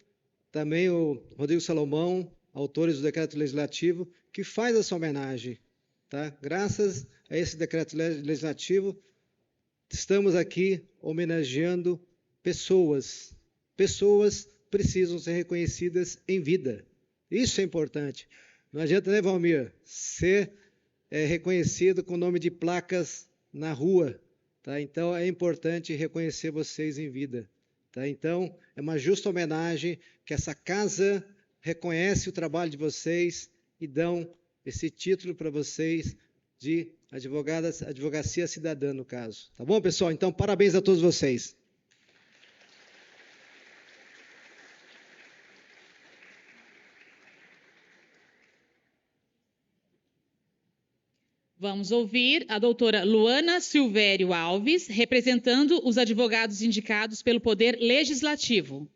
também o Rodrigo Salomão, autores do decreto legislativo, que faz essa homenagem. Tá? Graças a esse decreto legislativo, estamos aqui homenageando pessoas. Pessoas precisam ser reconhecidas em vida. Isso é importante. Não adianta, né, Valmir, ser reconhecido com o nome de placas na rua. Tá? Então, é importante reconhecer vocês em vida. Tá? Então, é uma justa homenagem que essa casa reconhece o trabalho de vocês e dão esse título para vocês de advocacia cidadã, no caso. Tá bom, pessoal? Então, parabéns a todos vocês. Vamos ouvir a doutora Luana Silvério Alves, representando os advogados indicados pelo Poder Legislativo.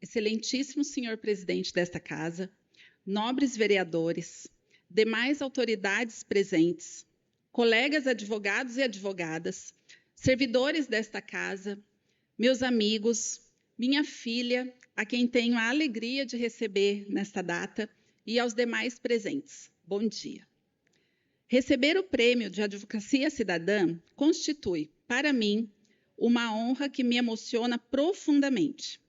Excelentíssimo senhor presidente desta casa, nobres vereadores, demais autoridades presentes, colegas advogados e advogadas, servidores desta casa, meus amigos, minha filha, a quem tenho a alegria de receber nesta data, e aos demais presentes. Bom dia. Receber o prêmio de Advocacia Cidadã constitui, para mim, uma honra que me emociona profundamente.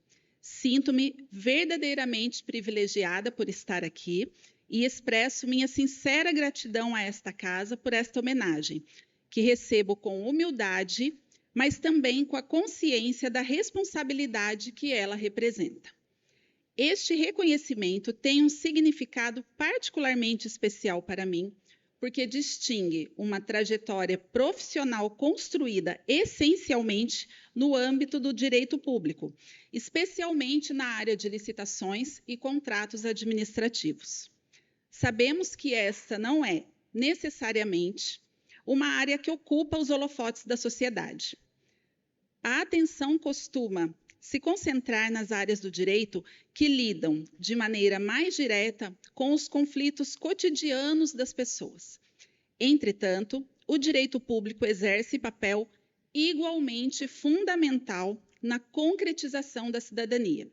Sinto-me verdadeiramente privilegiada por estar aqui e expresso minha sincera gratidão a esta casa por esta homenagem, que recebo com humildade, mas também com a consciência da responsabilidade que ela representa. Este reconhecimento tem um significado particularmente especial para mim, porque distingue uma trajetória profissional construída essencialmente no âmbito do direito público, especialmente na área de licitações e contratos administrativos. Sabemos que esta não é, necessariamente, uma área que ocupa os holofotes da sociedade. A atenção costuma se concentrar nas áreas do direito que lidam de maneira mais direta com os conflitos cotidianos das pessoas. Entretanto, o direito público exerce papel igualmente fundamental na concretização da cidadania.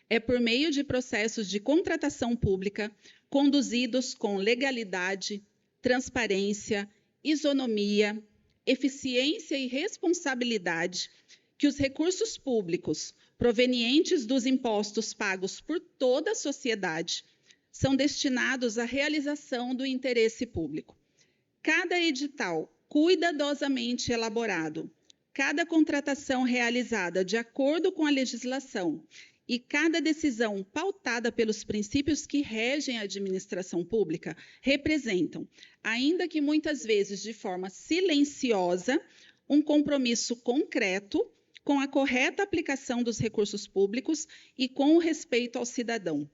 É por meio de processos de contratação pública conduzidos com legalidade, transparência, isonomia, eficiência e responsabilidade que os recursos públicos provenientes dos impostos pagos por toda a sociedade são destinados à realização do interesse público. Cada edital cuidadosamente elaborado, cada contratação realizada de acordo com a legislação e cada decisão pautada pelos princípios que regem a administração pública representam, ainda que muitas vezes de forma silenciosa, um compromisso concreto com a correta aplicação dos recursos públicos e com o respeito ao cidadão.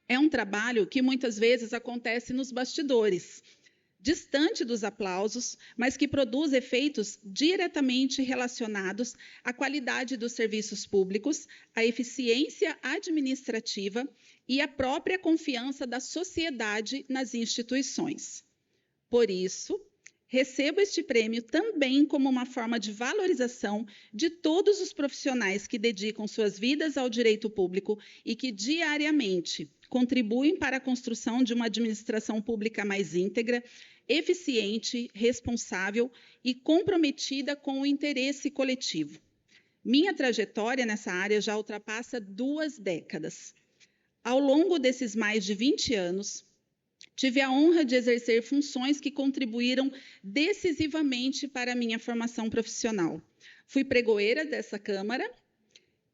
É um trabalho que muitas vezes acontece nos bastidores, distante dos aplausos, mas que produz efeitos diretamente relacionados à qualidade dos serviços públicos, à eficiência administrativa e à própria confiança da sociedade nas instituições. Por isso, recebo este prêmio também como uma forma de valorização de todos os profissionais que dedicam suas vidas ao direito público e que diariamente contribuem para a construção de uma administração pública mais íntegra, eficiente, responsável e comprometida com o interesse coletivo. Minha trajetória nessa área já ultrapassa 2 décadas. Ao longo desses mais de 20 anos, tive a honra de exercer funções que contribuíram decisivamente para a minha formação profissional. Fui pregoeira dessa Câmara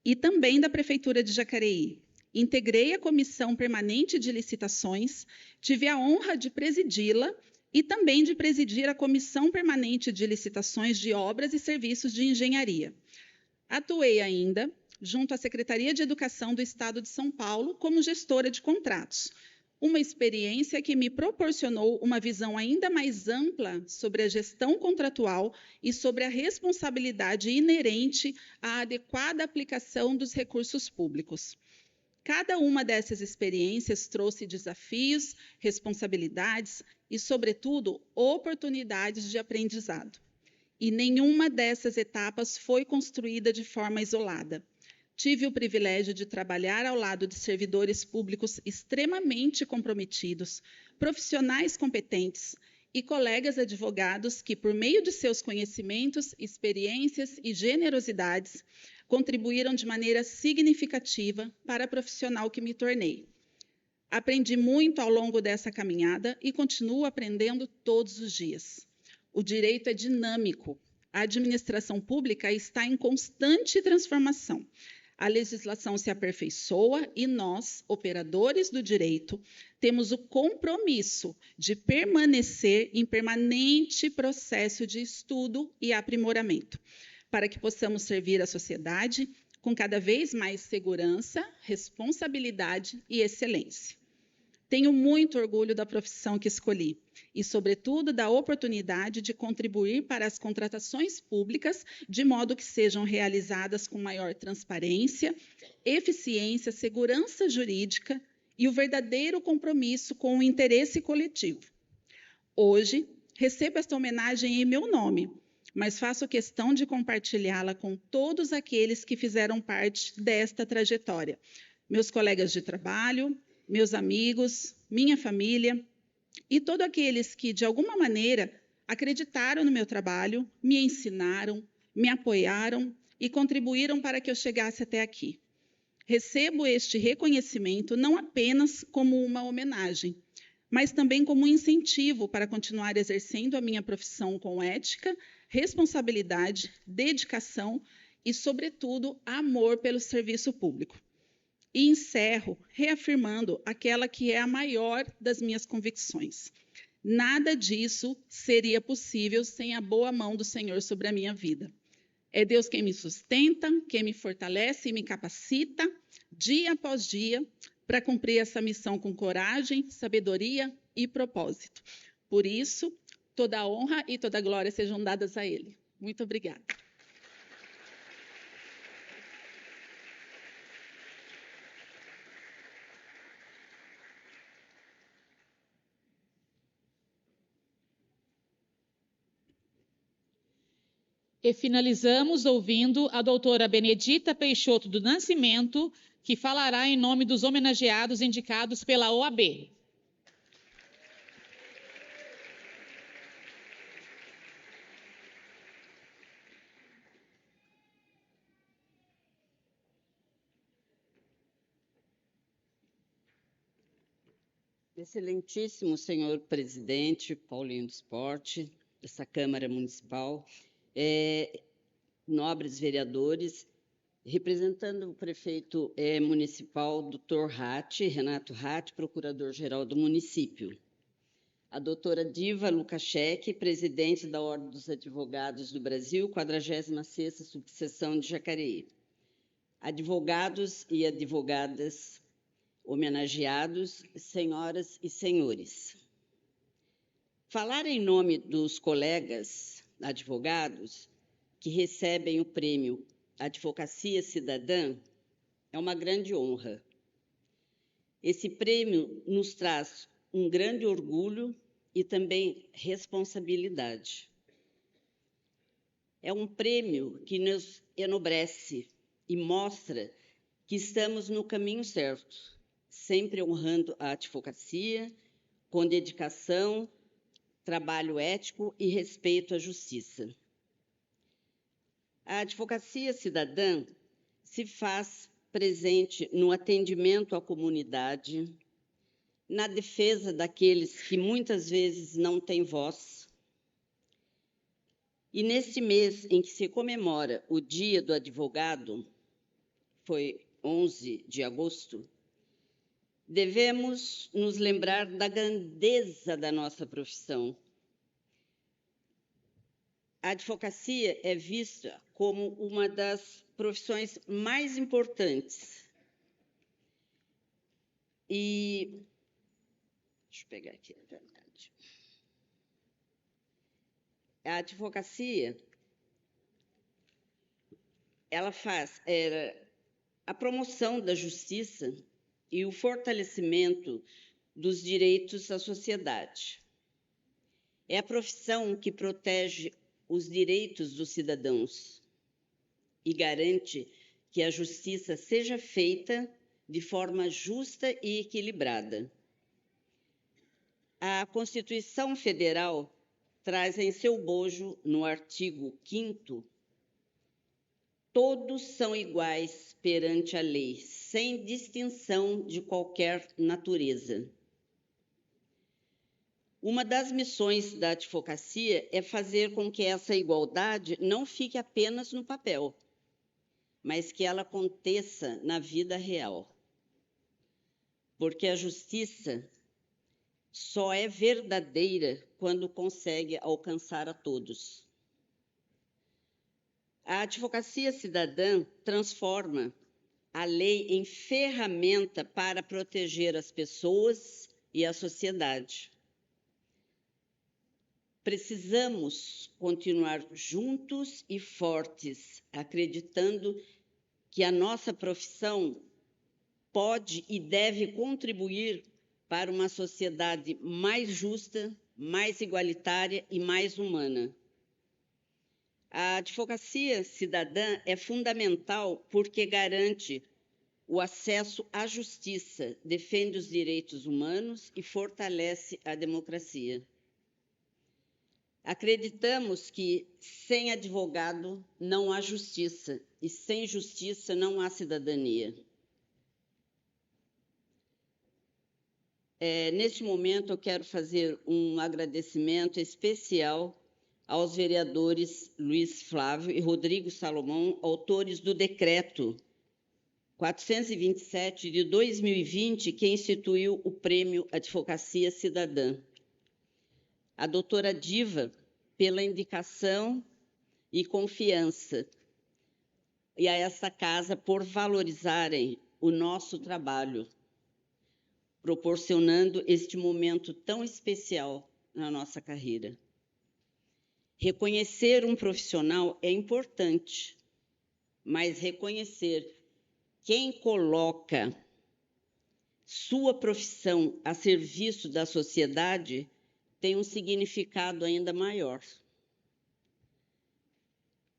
e também da Prefeitura de Jacareí. Integrei a Comissão Permanente de Licitações, tive a honra de presidi-la e também de presidir a Comissão Permanente de Licitações de Obras e Serviços de Engenharia. Atuei ainda junto à Secretaria de Educação do Estado de São Paulo como gestora de contratos, uma experiência que me proporcionou uma visão ainda mais ampla sobre a gestão contratual e sobre a responsabilidade inerente à adequada aplicação dos recursos públicos. Cada uma dessas experiências trouxe desafios, responsabilidades e, sobretudo, oportunidades de aprendizado. E nenhuma dessas etapas foi construída de forma isolada. Tive o privilégio de trabalhar ao lado de servidores públicos extremamente comprometidos, profissionais competentes e colegas advogados que, por meio de seus conhecimentos, experiências e generosidades, contribuíram de maneira significativa para a profissional que me tornei. Aprendi muito ao longo dessa caminhada e continuo aprendendo todos os dias. O direito é dinâmico. A administração pública está em constante transformação. A legislação se aperfeiçoa e nós, operadores do direito, temos o compromisso de permanecer em permanente processo de estudo e aprimoramento, para que possamos servir a sociedade com cada vez mais segurança, responsabilidade e excelência. Tenho muito orgulho da profissão que escolhi e, sobretudo, da oportunidade de contribuir para as contratações públicas de modo que sejam realizadas com maior transparência, eficiência, segurança jurídica e o verdadeiro compromisso com o interesse coletivo. Hoje, recebo esta homenagem em meu nome, mas faço questão de compartilhá-la com todos aqueles que fizeram parte desta trajetória. Meus colegas de trabalho, meus amigos, minha família e todos aqueles que, de alguma maneira, acreditaram no meu trabalho, me ensinaram, me apoiaram e contribuíram para que eu chegasse até aqui. Recebo este reconhecimento não apenas como uma homenagem, mas também como um incentivo para continuar exercendo a minha profissão com ética, responsabilidade, dedicação e, sobretudo, amor pelo serviço público. E encerro reafirmando aquela que é a maior das minhas convicções. Nada disso seria possível sem a boa mão do Senhor sobre a minha vida. É Deus quem me sustenta, quem me fortalece e me capacita, dia após dia, para cumprir essa missão com coragem, sabedoria e propósito. Por isso, toda a honra e toda a glória sejam dadas a Ele. Muito obrigada. E finalizamos ouvindo a doutora Benedita Peixoto do Nascimento, que falará em nome dos homenageados indicados pela OAB. Excelentíssimo senhor presidente Paulinho do Esporte, dessa Câmara Municipal, nobres vereadores, representando o prefeito municipal, Dr. Renato Ratti, procurador-geral do município. A doutora Diva Lukaszek, presidente da Ordem dos Advogados do Brasil, 46ª subseção de Jacareí. Advogados e advogadas homenageados, senhoras e senhores. Falar em nome dos colegas advogados que recebem o prêmio Advocacia Cidadã é uma grande honra. Esse prêmio nos traz um grande orgulho e também responsabilidade. É um prêmio que nos enobrece e mostra que estamos no caminho certo, sempre honrando a advocacia, com dedicação, trabalho ético e respeito à justiça. A advocacia cidadã se faz presente no atendimento à comunidade, na defesa daqueles que muitas vezes não têm voz. E neste mês em que se comemora o Dia do Advogado, foi 11 de agosto, devemos nos lembrar da grandeza da nossa profissão. A advocacia é vista como uma das profissões mais importantes. E deixa eu pegar aqui, é verdade. A advocacia, ela faz a promoção da justiça e o fortalecimento dos direitos da sociedade. É a profissão que protege os direitos dos cidadãos e garante que a justiça seja feita de forma justa e equilibrada. A Constituição Federal traz em seu bojo, no artigo 5º, todos são iguais perante a lei, sem distinção de qualquer natureza. Uma das missões da advocacia é fazer com que essa igualdade não fique apenas no papel, mas que ela aconteça na vida real. Porque a justiça só é verdadeira quando consegue alcançar a todos. A advocacia cidadã transforma a lei em ferramenta para proteger as pessoas e a sociedade. Precisamos continuar juntos e fortes, acreditando que a nossa profissão pode e deve contribuir para uma sociedade mais justa, mais igualitária e mais humana. A advocacia cidadã é fundamental porque garante o acesso à justiça, defende os direitos humanos e fortalece a democracia. Acreditamos que sem advogado não há justiça e sem justiça não há cidadania. Neste momento, eu quero fazer um agradecimento especial aos vereadores Luiz Flávio e Rodrigo Salomão, autores do decreto 427 de 2020, que instituiu o Prêmio Advocacia Cidadã. A doutora Diva, pela indicação e confiança, e a esta casa por valorizarem o nosso trabalho, proporcionando este momento tão especial na nossa carreira. Reconhecer um profissional é importante, mas reconhecer quem coloca sua profissão a serviço da sociedade tem um significado ainda maior.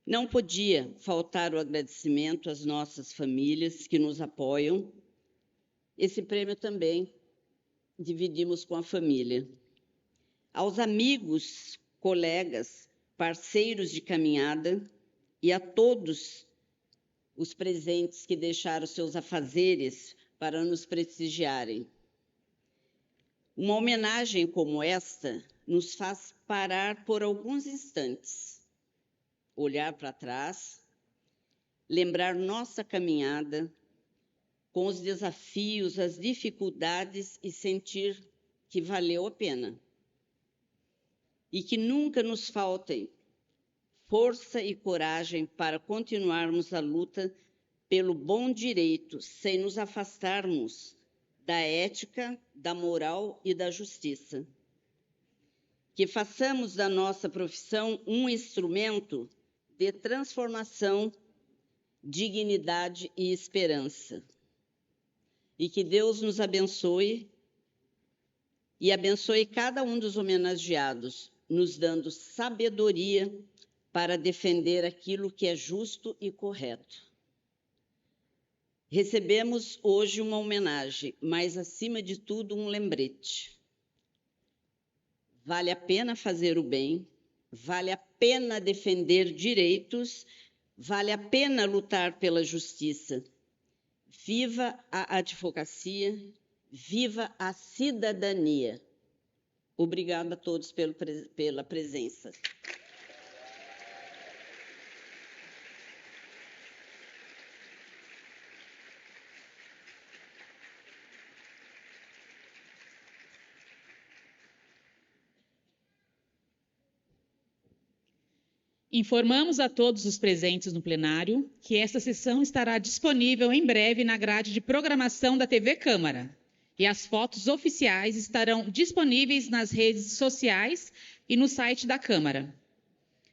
Não podia faltar o agradecimento às nossas famílias que nos apoiam. Esse prêmio também dividimos com a família. Aos amigos, colegas, parceiros de caminhada e a todos os presentes que deixaram seus afazeres para nos prestigiarem. Uma homenagem como esta nos faz parar por alguns instantes, olhar para trás, lembrar nossa caminhada com os desafios, as dificuldades e sentir que valeu a pena. E que nunca nos faltem força e coragem para continuarmos a luta pelo bom direito, sem nos afastarmos da ética, da moral e da justiça. que façamos da nossa profissão um instrumento de transformação, dignidade e esperança. E que Deus nos abençoe e abençoe cada um dos homenageados, nos dando sabedoria para defender aquilo que é justo e correto. Recebemos hoje uma homenagem, mas, acima de tudo, um lembrete. Vale a pena fazer o bem, vale a pena defender direitos, vale a pena lutar pela justiça. Viva a advocacia, viva a cidadania. Obrigada a todos pela presença. Informamos a todos os presentes no plenário que esta sessão estará disponível em breve na grade de programação da TV Câmara e as fotos oficiais estarão disponíveis nas redes sociais e no site da Câmara.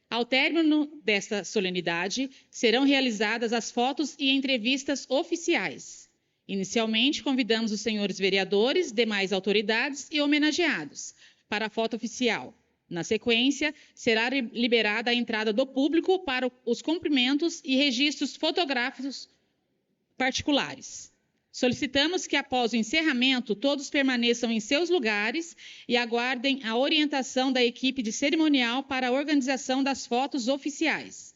Ao término desta solenidade, serão realizadas as fotos e entrevistas oficiais. Inicialmente, convidamos os senhores vereadores, demais autoridades e homenageados para a foto oficial. Na sequência, será liberada a entrada do público para os cumprimentos e registros fotográficos particulares. Solicitamos que, após o encerramento, todos permaneçam em seus lugares e aguardem a orientação da equipe de cerimonial para a organização das fotos oficiais.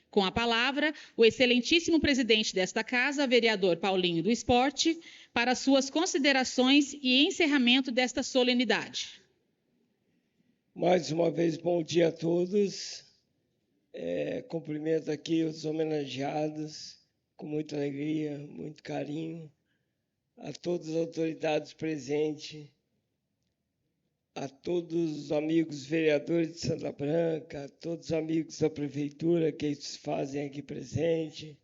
Com a palavra, o excelentíssimo presidente desta casa, vereador Paulinho do Esporte, para suas considerações e encerramento desta solenidade. Mais uma vez, bom dia a todos. Cumprimento aqui os homenageados com muita alegria, muito carinho, a todas as autoridades presentes, a todos os amigos vereadores de Santa Branca, a todos os amigos da prefeitura que se fazem aqui presente,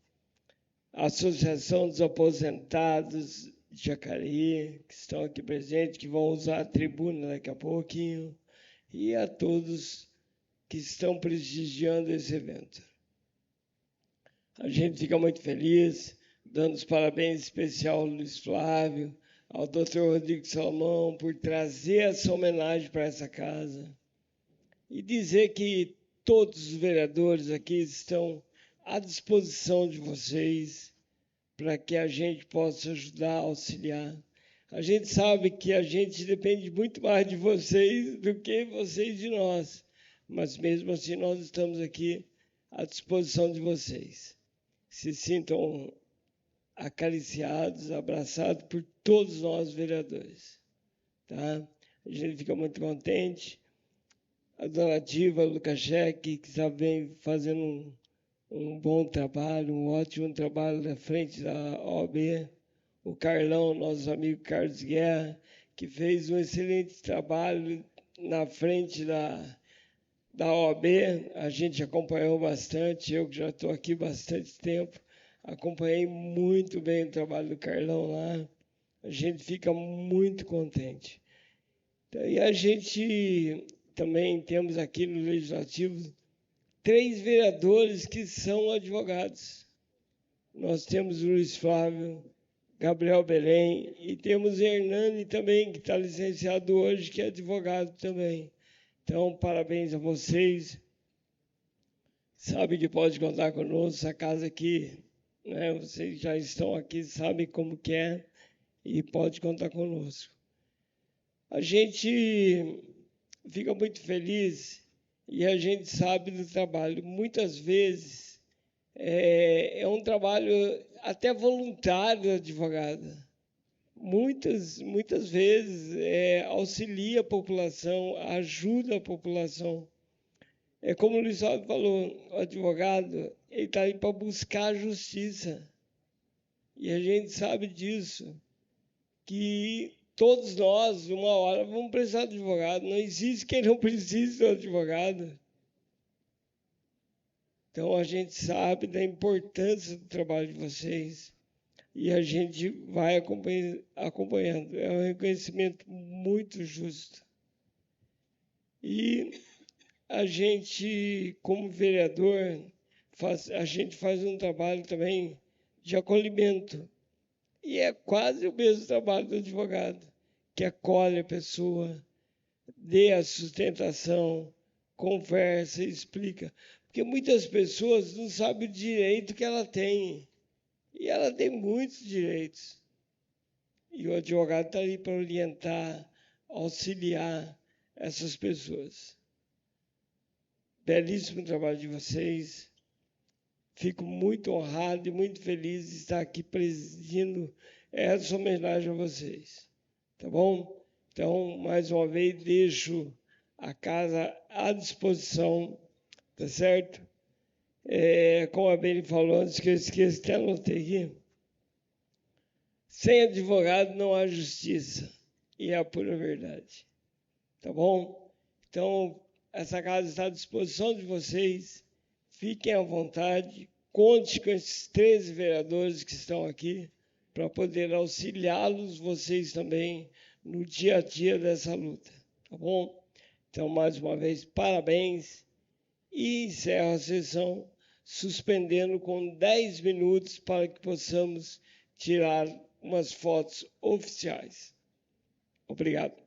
a Associação dos Aposentados de Jacareí, que estão aqui presentes, que vão usar a tribuna daqui a pouquinho, e a todos que estão prestigiando esse evento. A gente fica muito feliz, dando os parabéns especial ao Luiz Flávio, ao Dr. Rodrigo Salomão, por trazer essa homenagem para essa casa. E dizer que todos os vereadores aqui estão à disposição de vocês para que a gente possa ajudar, auxiliar. A gente sabe que a gente depende muito mais de vocês do que vocês de nós, mas mesmo assim nós estamos aqui à disposição de vocês. Se sintam acariciados, abraçados por todos nós vereadores. Tá? A gente fica muito contente. A dona Diva Lukaszek, que está bem fazendo um bom trabalho, um ótimo trabalho na frente da OAB. O Carlão, nosso amigo Carlos Guerra, que fez um excelente trabalho na frente da OAB. A gente acompanhou bastante, eu que já estou aqui bastante tempo, acompanhei muito bem o trabalho do Carlão lá. A gente fica muito contente. E a gente também temos aqui no Legislativo 3 vereadores que são advogados. Nós temos o Luiz Flávio, Gabriel Belém, e temos Hernani também, que está licenciado hoje, que é advogado também. Então, parabéns a vocês. Sabe que pode contar conosco, essa casa aqui, né? Vocês já estão aqui, sabem como que é, e pode contar conosco. A gente fica muito feliz e a gente sabe do trabalho. Muitas vezes é um trabalho até voluntário da advogada. Muitas vezes auxilia a população, ajuda a população. É como o Luiz Aldo falou, o advogado está aí para buscar a justiça. E a gente sabe disso, que todos nós, uma hora, vamos precisar de advogado. Não existe quem não precise de um advogado. Então, a gente sabe da importância do trabalho de vocês e a gente vai acompanhando. É um reconhecimento muito justo. E a gente, como vereador, a gente faz um trabalho também de acolhimento. E é quase o mesmo trabalho do advogado, que acolhe a pessoa, dê a sustentação, conversa, explica. Porque muitas pessoas não sabem o direito que ela tem. E ela tem muitos direitos. E o advogado está ali para orientar, auxiliar essas pessoas. Belíssimo trabalho de vocês. Fico muito honrado e muito feliz de estar aqui presidindo essa homenagem a vocês. Tá bom? Então, mais uma vez, deixo a casa à disposição, tá certo? Como a Beni falou antes, que eu esqueço, até anotei aqui. Sem advogado não há justiça, e é a pura verdade. Tá bom? Então, essa casa está à disposição de vocês. Fiquem à vontade, conte com esses 13 vereadores que estão aqui para poder auxiliá-los, vocês também, no dia a dia dessa luta, tá bom? Então, mais uma vez, parabéns e encerro a sessão, suspendendo com 10 minutos para que possamos tirar umas fotos oficiais. Obrigado.